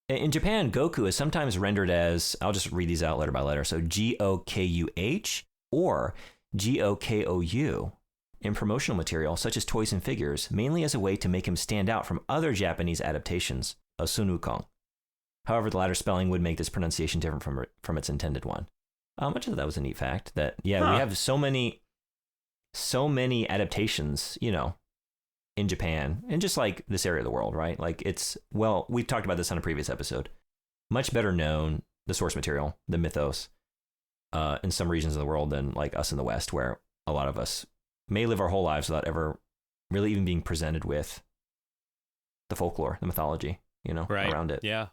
In Japan, Goku is sometimes rendered as, I'll just read these out letter by letter. So Gokuh or Gokou in promotional material such as toys and figures, mainly as a way to make him stand out from other Japanese adaptations of Sun Wukong. However, the latter spelling would make this pronunciation different from its intended one. Much of that was a neat fact that, we have so many adaptations, in Japan and just like this area of the world, right? Like we've talked about this on a previous episode. Much better known, the source material, the mythos, in some regions of the world than like us in the West, where a lot of us may live our whole lives without ever really even being presented with the folklore, the mythology, around it. Yeah.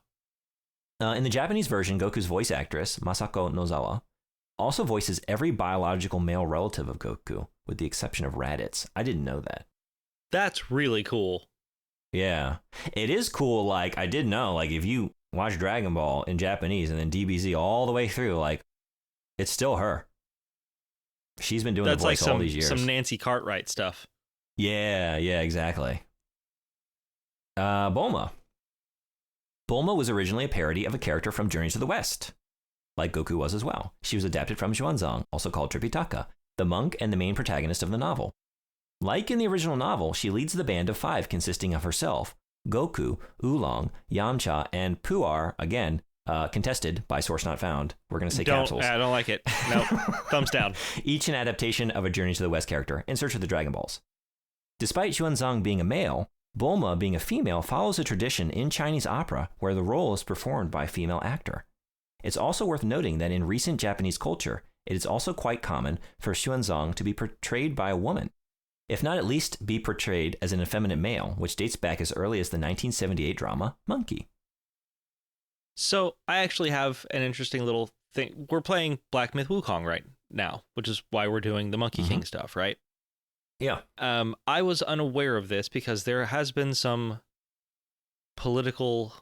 In the Japanese version, Goku's voice actress, Masako Nozawa, also voices every biological male relative of Goku, with the exception of Raditz. I didn't know that. That's really cool. Yeah. It is cool. Like, I did know, like, if you watch Dragon Ball in Japanese and then DBZ all the way through, like, it's still her. She's been doing the voice all these years. Some Nancy Cartwright stuff. Yeah, exactly. Bulma. Bulma was originally a parody of a character from Journey to the West, like Goku was as well. She was adapted from Xuanzang, also called Tripitaka, the monk and the main protagonist of the novel. Like in the original novel, she leads the band of 5 consisting of herself, Goku, Oolong, Yamcha, and Puar, again, contested by source not found. We're going to say capsules. I don't like it. No, thumbs down. Each an adaptation of a Journey to the West character in search of the Dragon Balls. Despite Xuanzang being a male, Bulma being a female follows a tradition in Chinese opera where the role is performed by a female actor. It's also worth noting that in recent Japanese culture, it is also quite common for Xuanzang to be portrayed by a woman, if not at least be portrayed as an effeminate male, which dates back as early as the 1978 drama Monkey. So I actually have an interesting little thing. We're playing Black Myth Wukong right now, which is why we're doing the Monkey King stuff, right? Yeah. I was unaware of this because there has been some political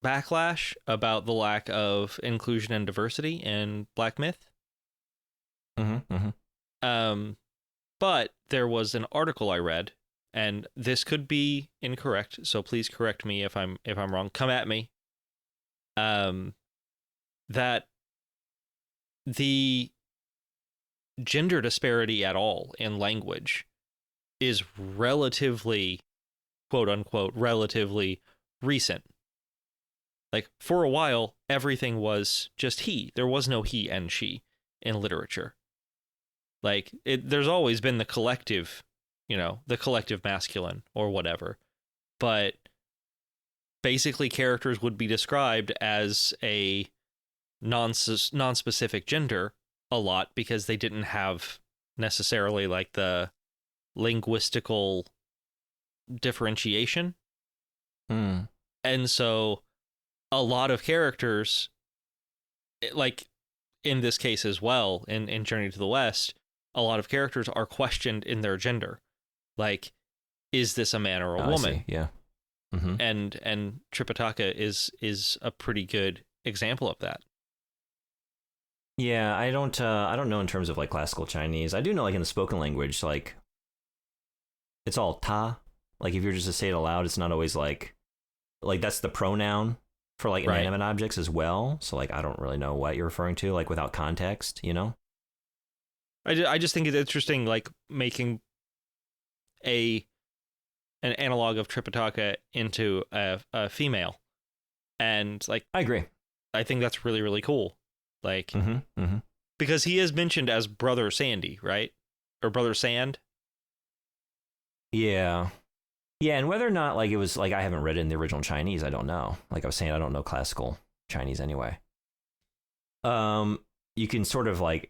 backlash about the lack of inclusion and diversity in Black Myth. But there was an article I read, and this could be incorrect, so please correct me if I'm wrong. Come at me. That the gender disparity at all in language is relatively, quote unquote, relatively recent. Like, for a while, everything was just he. There was no he and she in literature. Like, there's always been the collective, the collective masculine or whatever. But basically, characters would be described as a non-specific gender a lot because they didn't have necessarily like the linguistical differentiation. And so a lot of characters, like in this case as well, in Journey to the West, a lot of characters are questioned in their gender. Like, is this a man or a woman? Yeah. And Tripitaka is a pretty good example of that. Yeah, I don't know in terms of like classical Chinese. I do know like in the spoken language, like it's all ta. Like if you're just to say it aloud, it's not always like that's the pronoun for like inanimate objects as well. So like I don't really know what you're referring to, like without context, I just think it's interesting, like making an analog of Tripitaka into a female, and like I agree. I think that's really, really cool. Like, because he is mentioned as Brother Sandy, right? Or Brother Sand. Yeah. Yeah, and whether or not like it was like I haven't read it in the original Chinese, I don't know. Like I was saying, I don't know classical Chinese anyway. You can sort of like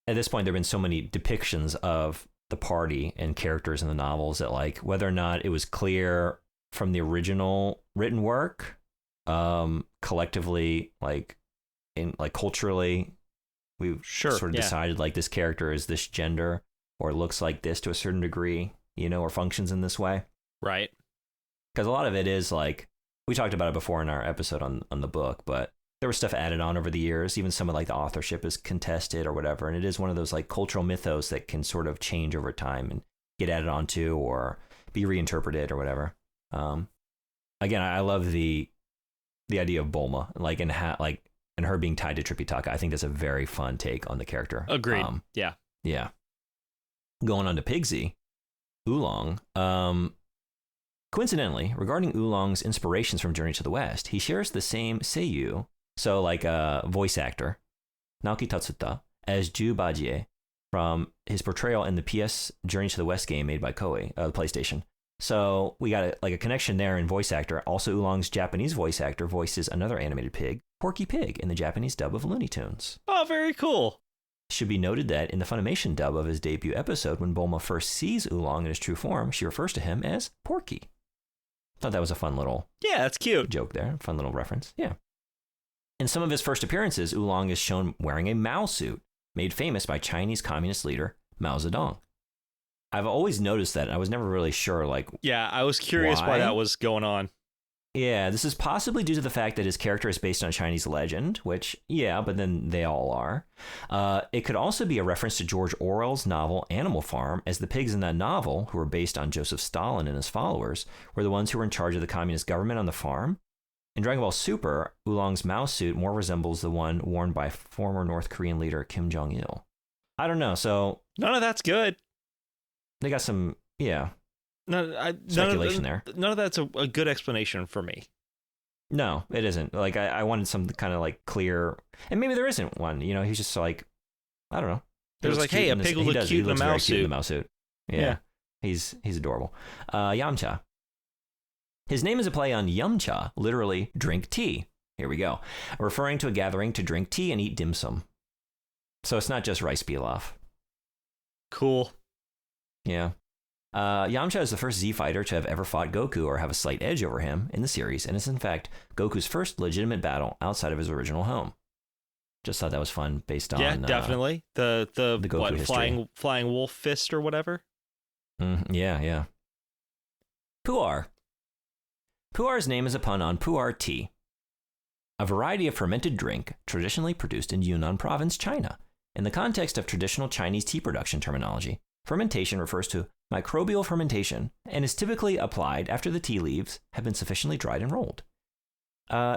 at this point there have been so many depictions of the party and characters in the novels that like whether or not it was clear from the original written work, collectively like in like culturally we've sort of decided like this character is this gender or looks like this to a certain degree, or functions in this way. Right. Because a lot of it is like, we talked about it before in our episode on the book, but there was stuff added on over the years. Even some of like the authorship is contested or whatever. And it is one of those like cultural mythos that can sort of change over time and get added onto or be reinterpreted or whatever. Again, I love the idea of Bulma, like and her being tied to Tripitaka. I think that's a very fun take on the character. Agreed. Yeah. Going on to Pigsy, Oolong. Coincidentally, regarding Oolong's inspirations from Journey to the West, he shares the same seiyuu, so like a voice actor, Naoki Tatsuta, as Ju Bajie from his portrayal in the PS Journey to the West game made by Koei, the PlayStation. So we got a connection there in voice actor. Also, Oolong's Japanese voice actor voices another animated pig, Porky Pig, in the Japanese dub of Looney Tunes. Oh, very cool. Should be noted that in the Funimation dub of his debut episode, when Bulma first sees Oolong in his true form, she refers to him as Porky. Thought that was a fun little that's cute joke there. Fun little reference. Yeah. In some of his first appearances, Oolong is shown wearing a Mao suit, made famous by Chinese communist leader Mao Zedong. I've always noticed that. And I was never really sure, like, I was curious why that was going on. Yeah, this is possibly due to the fact that his character is based on Chinese legend, which, but then they all are. It could also be a reference to George Orwell's novel Animal Farm, as the pigs in that novel, who were based on Joseph Stalin and his followers, were the ones who were in charge of the communist government on the farm. In Dragon Ball Super, Oolong's Mao suit more resembles the one worn by former North Korean leader Kim Jong-il. I don't know, so... None of that's good. They got some, speculation there. None of that's a good explanation for me. No, it isn't. Like, I wanted some kind of like clear, and maybe there isn't one. He's just like, I don't know. There's like, hey, a pig will look cute in a mouse suit. Yeah. He's adorable. Yamcha. His name is a play on Yamcha, literally drink tea. Here we go. Referring to a gathering to drink tea and eat dim sum. So it's not just rice pilaf. Cool. Yeah. Yamcha is the first Z fighter to have ever fought Goku or have a slight edge over him in the series, and is in fact Goku's first legitimate battle outside of his original home. Just thought that was fun based on definitely the Goku what, history. flying wolf fist or whatever. Yeah. Pu'er. Pu'er's name is a pun on pu'er tea, a variety of fermented drink traditionally produced in Yunnan province, China. In the context of traditional Chinese tea production terminology, fermentation refers to microbial fermentation and is typically applied after the tea leaves have been sufficiently dried and rolled.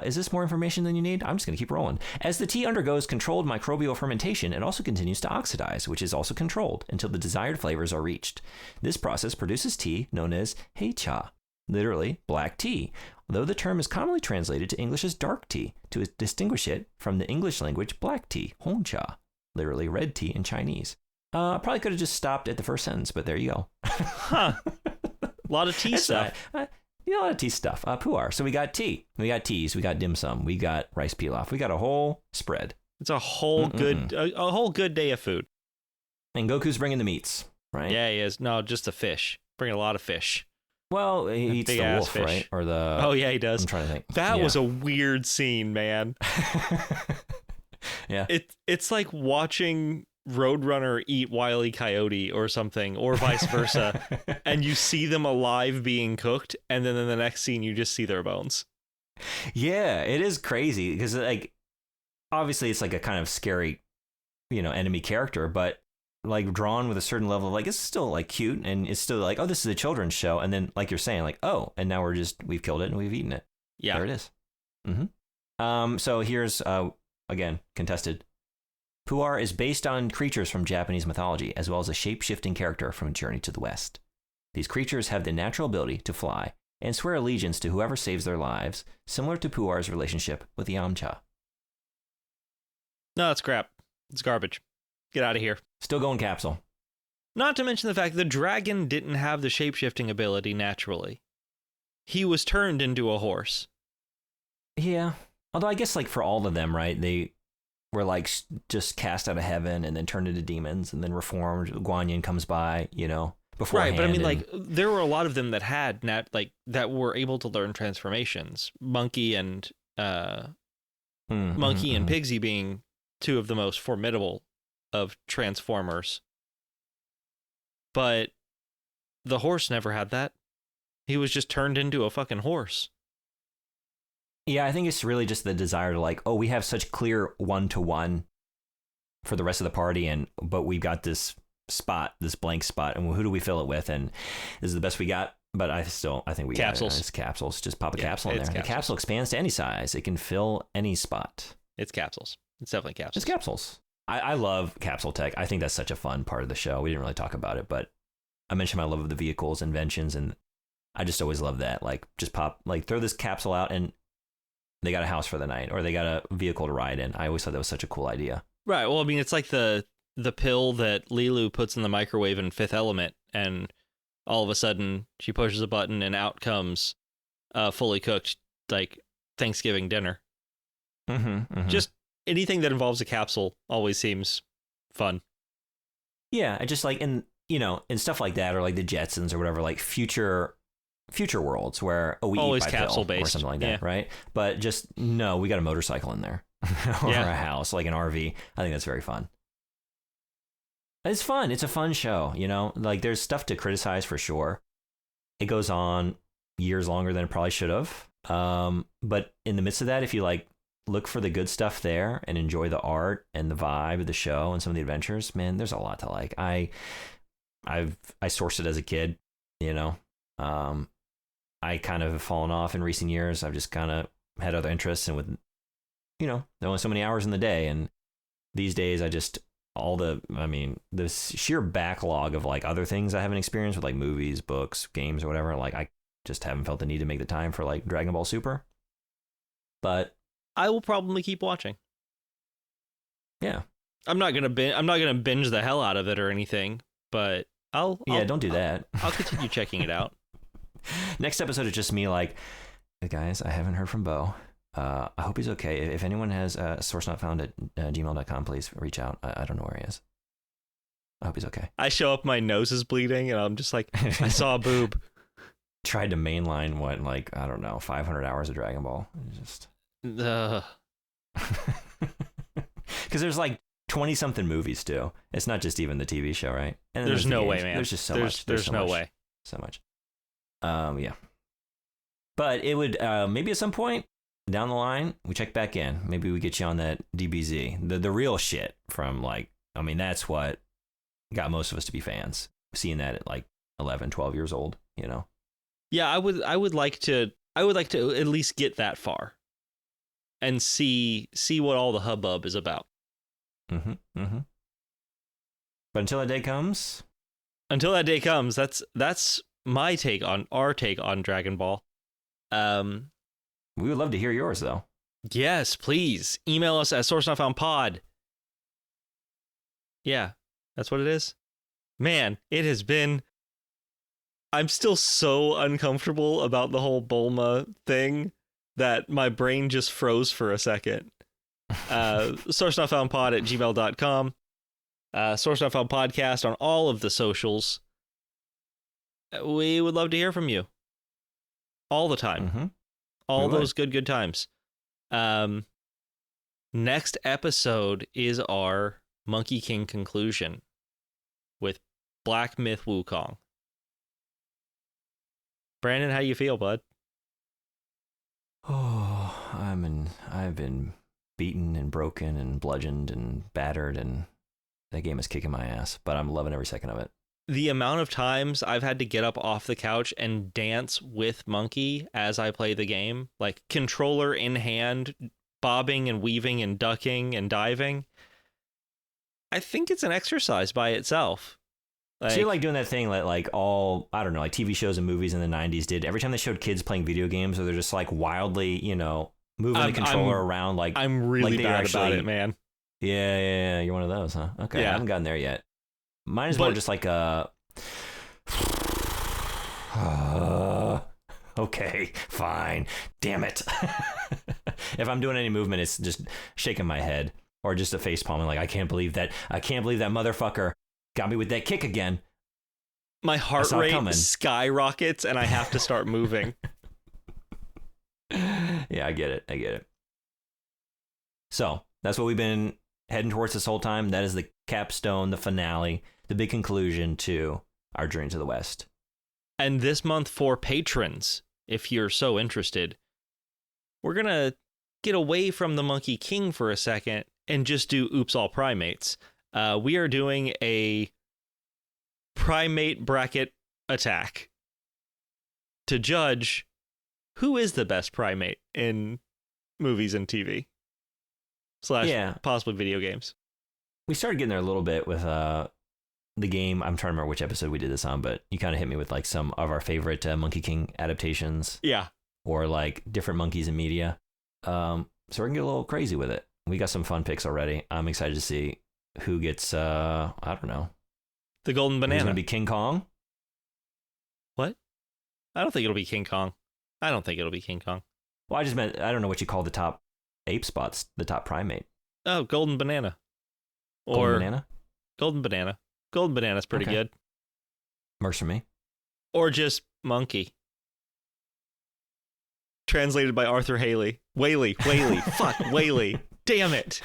Is this more information than you need? I'm just going to keep rolling. As the tea undergoes controlled microbial fermentation, it also continues to oxidize, which is also controlled until the desired flavors are reached. This process produces tea known as heicha, literally black tea, though the term is commonly translated to English as dark tea to distinguish it from the English language black tea, hongcha, literally red tea in Chinese. Probably could have just stopped at the first sentence, but there you go. Huh. A lot of tea stuff. A lot of tea stuff. Pu'er. So we got tea. We got teas. We got dim sum. We got rice pilaf. We got a whole spread. It's a whole a whole good day of food. And Goku's bringing the meats, right? Yeah, he is. No, just the fish. Bringing a lot of fish. Well, he eats the wolf, fish. Right? Or the... Oh, yeah, he does. I'm trying to think. That was a weird scene, man. Yeah. It's like watching Roadrunner eat Wile E. Coyote or something, or vice versa, and you see them alive being cooked, and then in the next scene you just see their bones. Yeah, it is crazy because, like, obviously it's like a kind of scary, enemy character, but like drawn with a certain level of like, it's still like cute, and it's still like, oh, this is a children's show, and then like you're saying, like, oh, and now we've killed it and we've eaten it. Yeah, there it is. So here's again contested. Pu'er is based on creatures from Japanese mythology, as well as a shape-shifting character from Journey to the West. These creatures have the natural ability to fly and swear allegiance to whoever saves their lives, similar to Pu'er's relationship with Yamcha. No, that's crap. It's garbage. Get out of here. Still going Capsule. Not to mention the fact the dragon didn't have the shape-shifting ability naturally. He was turned into a horse. Yeah. Although I guess like for all of them, right, they were like just cast out of heaven and then turned into demons and then reformed. Guanyin comes by, beforehand. Right, but I mean, like, there were a lot of them that had that were able to learn transformations. Monkey and Pigsy being two of the most formidable of Transformers. But the horse never had that. He was just turned into a fucking horse. Yeah, I think it's really just the desire to like, oh, we have such clear 1-to-1 for the rest of the party, but we've got this spot, this blank spot, and who do we fill it with? And this is the best we got. But I think we capsules. Got it. It's capsules. Just pop a capsule in there. Capsules. The capsule expands to any size. It can fill any spot. It's capsules. It's definitely capsules. It's capsules. I love capsule tech. I think that's such a fun part of the show. We didn't really talk about it, but I mentioned my love of the vehicles, inventions, and I just always love that. Like, just throw this capsule out and they got a house for the night, or they got a vehicle to ride in. I always thought that was such a cool idea. Right. Well, I mean, it's like the pill that Lilu puts in the microwave in Fifth Element, and all of a sudden she pushes a button and out comes fully cooked, like, Thanksgiving dinner. Just anything that involves a capsule always seems fun. Yeah, I just like in stuff like that, or like the Jetsons or whatever, like future worlds where we always eat by capsule pill based or something like that, right? But just no, we got a motorcycle in there or a house, like an RV. I think that's very fun. It's fun. It's a fun show, Like, there's stuff to criticize for sure. It goes on years longer than it probably should have. But in the midst of that, if you like look for the good stuff there and enjoy the art and the vibe of the show and some of the adventures, man, there's a lot to like. I sourced it as a kid, I kind of have fallen off in recent years. I've just kind of had other interests, and with, there are only so many hours in the day. And these days the sheer backlog of like other things I haven't experienced with like movies, books, games, or whatever. Like, I just haven't felt the need to make the time for like Dragon Ball Super. But I will probably keep watching. Yeah. I'm not gonna binge the hell out of it or anything, but don't do that. I'll continue checking it out. Next episode is just me like, hey guys, I haven't heard from Bo. I hope he's okay. If anyone has source not found at gmail.com, please reach out. I don't know where he is. I hope he's okay. I show up, my nose is bleeding, and I'm just like, I saw a boob. Tried to mainline 500 hours of Dragon Ball. Just because there's like 20 something movies too. It's not just even the TV show, right? And there's no way, man. There's just so much. There's no way. So much. Yeah. But it would maybe at some point down the line we check back in. Maybe we get you on that DBZ, the real shit from that's what got most of us to be fans. Seeing that at like 11, 12 years old, Yeah, I would like to at least get that far and see what all the hubbub is about. But until that day comes, that's my take on our take on Dragon Ball. We would love to hear yours though. Yes, please email us at sourcenotfoundpod. Yeah, that's what it is. Man, it has been. I'm still so uncomfortable about the whole Bulma thing that my brain just froze for a second. sourcenotfoundpod@gmail.com. Source Not Found Podcast on all of the socials. We would love to hear from you. All the time. All those good times. Next episode is our Monkey King conclusion with Black Myth Wukong. Brandon, how you feel, bud? Oh, I've been beaten and broken and bludgeoned and battered, and that game is kicking my ass, but I'm loving every second of it. The amount of times I've had to get up off the couch and dance with Monkey as I play the game, like controller in hand, bobbing and weaving and ducking and diving. I think it's an exercise by itself. So you're like doing that thing that like all, I don't know, like TV shows and movies in the 90s did. Every time they showed kids playing video games, or they're just like wildly, moving the controller around. Like I'm really bad about it, man. Yeah. You're one of those, huh? Okay, yeah. I haven't gotten there yet. Mine is more just like a... okay, fine. Damn it. If I'm doing any movement, it's just shaking my head or just a face palming like, I can't believe that motherfucker got me with that kick again. My heart rate skyrockets and I have to start moving. Yeah, I get it. So that's what we've been heading towards this whole time. That is the capstone, the finale, the big conclusion to our journey to the West. And this month for patrons, if you're so interested, we're going to get away from the Monkey King for a second and just do Oops All Primates. We are doing a primate bracket attack to judge who is the best primate in movies and TV / possibly video games. We started getting there a little bit with the game. I'm trying to remember which episode we did this on, but you kind of hit me with like some of our favorite Monkey King adaptations. Yeah. Or like different monkeys in media. So we're gonna get a little crazy with it. We got some fun picks already. I'm excited to see who gets, I don't know. The golden banana. Who's gonna be King Kong? What? I don't think it'll be King Kong. Well, I just meant, I don't know what you call the top ape spots, the top primate. Oh, golden banana. Golden banana? Golden banana. Golden banana's pretty good. Works for me. Or just monkey. Translated by Arthur Haley. Whaley. Fuck, Whaley. Damn it.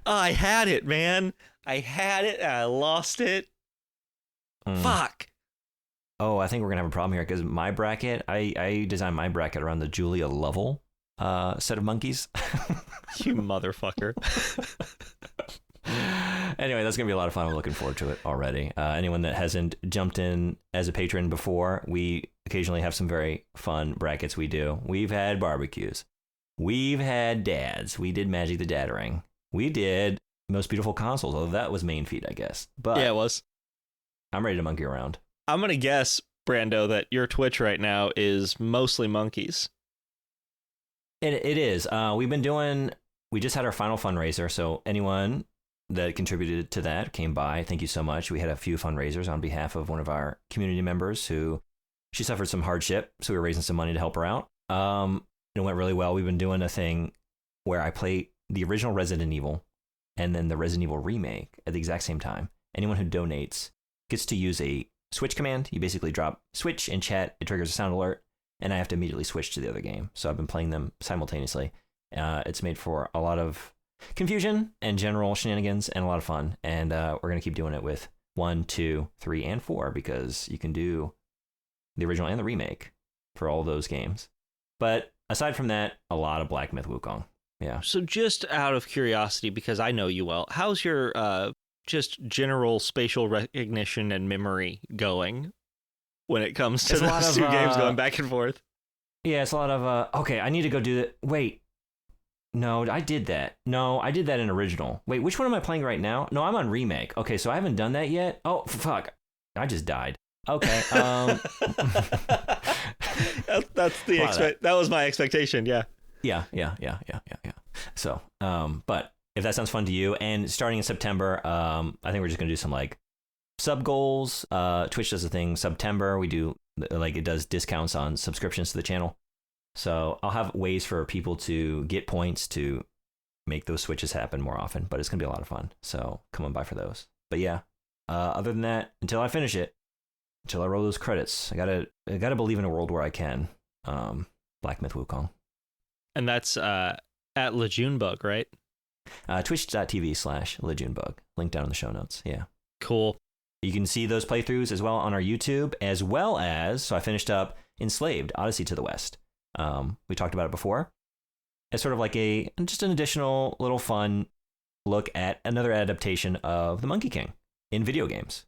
Oh, I had it, man. I had it. I lost it. Fuck. Oh, I think we're going to have a problem here because my bracket, I designed my bracket around the Julia Lovell set of monkeys. You motherfucker. Anyway, that's going to be a lot of fun. I'm looking forward to it already. Anyone that hasn't jumped in as a patron before, we occasionally have some very fun brackets we do. We've had barbecues. We've had dads. We did Magic the Dad Ring. We did Most Beautiful Consoles, although that was main feed, I guess. But yeah, it was. I'm ready to monkey around. I'm going to guess, Brando, that your Twitch right now is mostly monkeys. It is. We just had our final fundraiser, so anyone that contributed to that came by. Thank you so much. We had a few fundraisers on behalf of one of our community members who, she suffered some hardship, so we were raising some money to help her out. It went really well. We've been doing a thing where I play the original Resident Evil and then the Resident Evil remake at the exact same time. Anyone who donates gets to use a switch command. You basically drop switch in chat, it triggers a sound alert, and I have to immediately switch to the other game. So I've been playing them simultaneously. It's made for a lot of confusion and general shenanigans and a lot of fun. And we're going to keep doing it with 1, 2, 3, and 4 because you can do the original and the remake for all those games. But aside from that, a lot of Black Myth Wukong. Yeah. So just out of curiosity, because I know you well, how's your just general spatial recognition and memory going when it comes to those two games going back and forth? Yeah, it's a lot of, okay, I need to go do that. Wait. No, I did that. No, I did that in original. Wait, which one am I playing right now? No, I'm on remake. Okay, so I haven't done that yet. Oh, fuck. I just died. Okay. That's the that was my expectation. Yeah. Yeah. So, but if that sounds fun to you, and starting in September, I think we're just gonna do some like sub goals. Twitch does a thing. September, we do like it does discounts on subscriptions to the channel. So I'll have ways for people to get points to make those switches happen more often. But it's gonna be a lot of fun. So come on by for those. But yeah, other than that, until I finish it. Until I roll those credits, I gotta believe in a world where I can. Black Myth Wukong, and that's at LeJuneBug, right? Twitch.tv/LeJuneBug. Link down in the show notes. Yeah, cool. You can see those playthroughs as well on our YouTube, as well as so I finished up Enslaved: Odyssey to the West. We talked about it before. It's sort of like just an additional little fun look at another adaptation of the Monkey King in video games.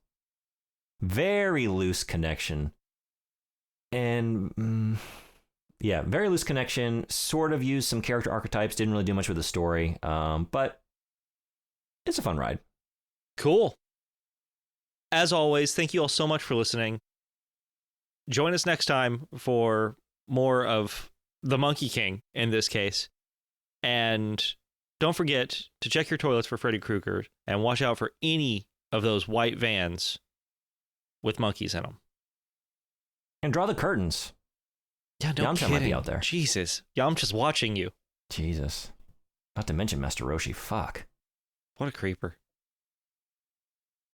Very loose connection. And very loose connection. Sort of used some character archetypes. Didn't really do much with the story. But it's a fun ride. Cool. As always, thank you all so much for listening. Join us next time for more of the Monkey King in this case. And don't forget to check your toilets for Freddy Krueger and watch out for any of those white vans with monkeys in them. And draw the curtains. Yeah, no Yamcha kidding. might be out there. Jesus. Yamcha's watching you. Jesus. Not to mention Master Roshi. Fuck. What a creeper.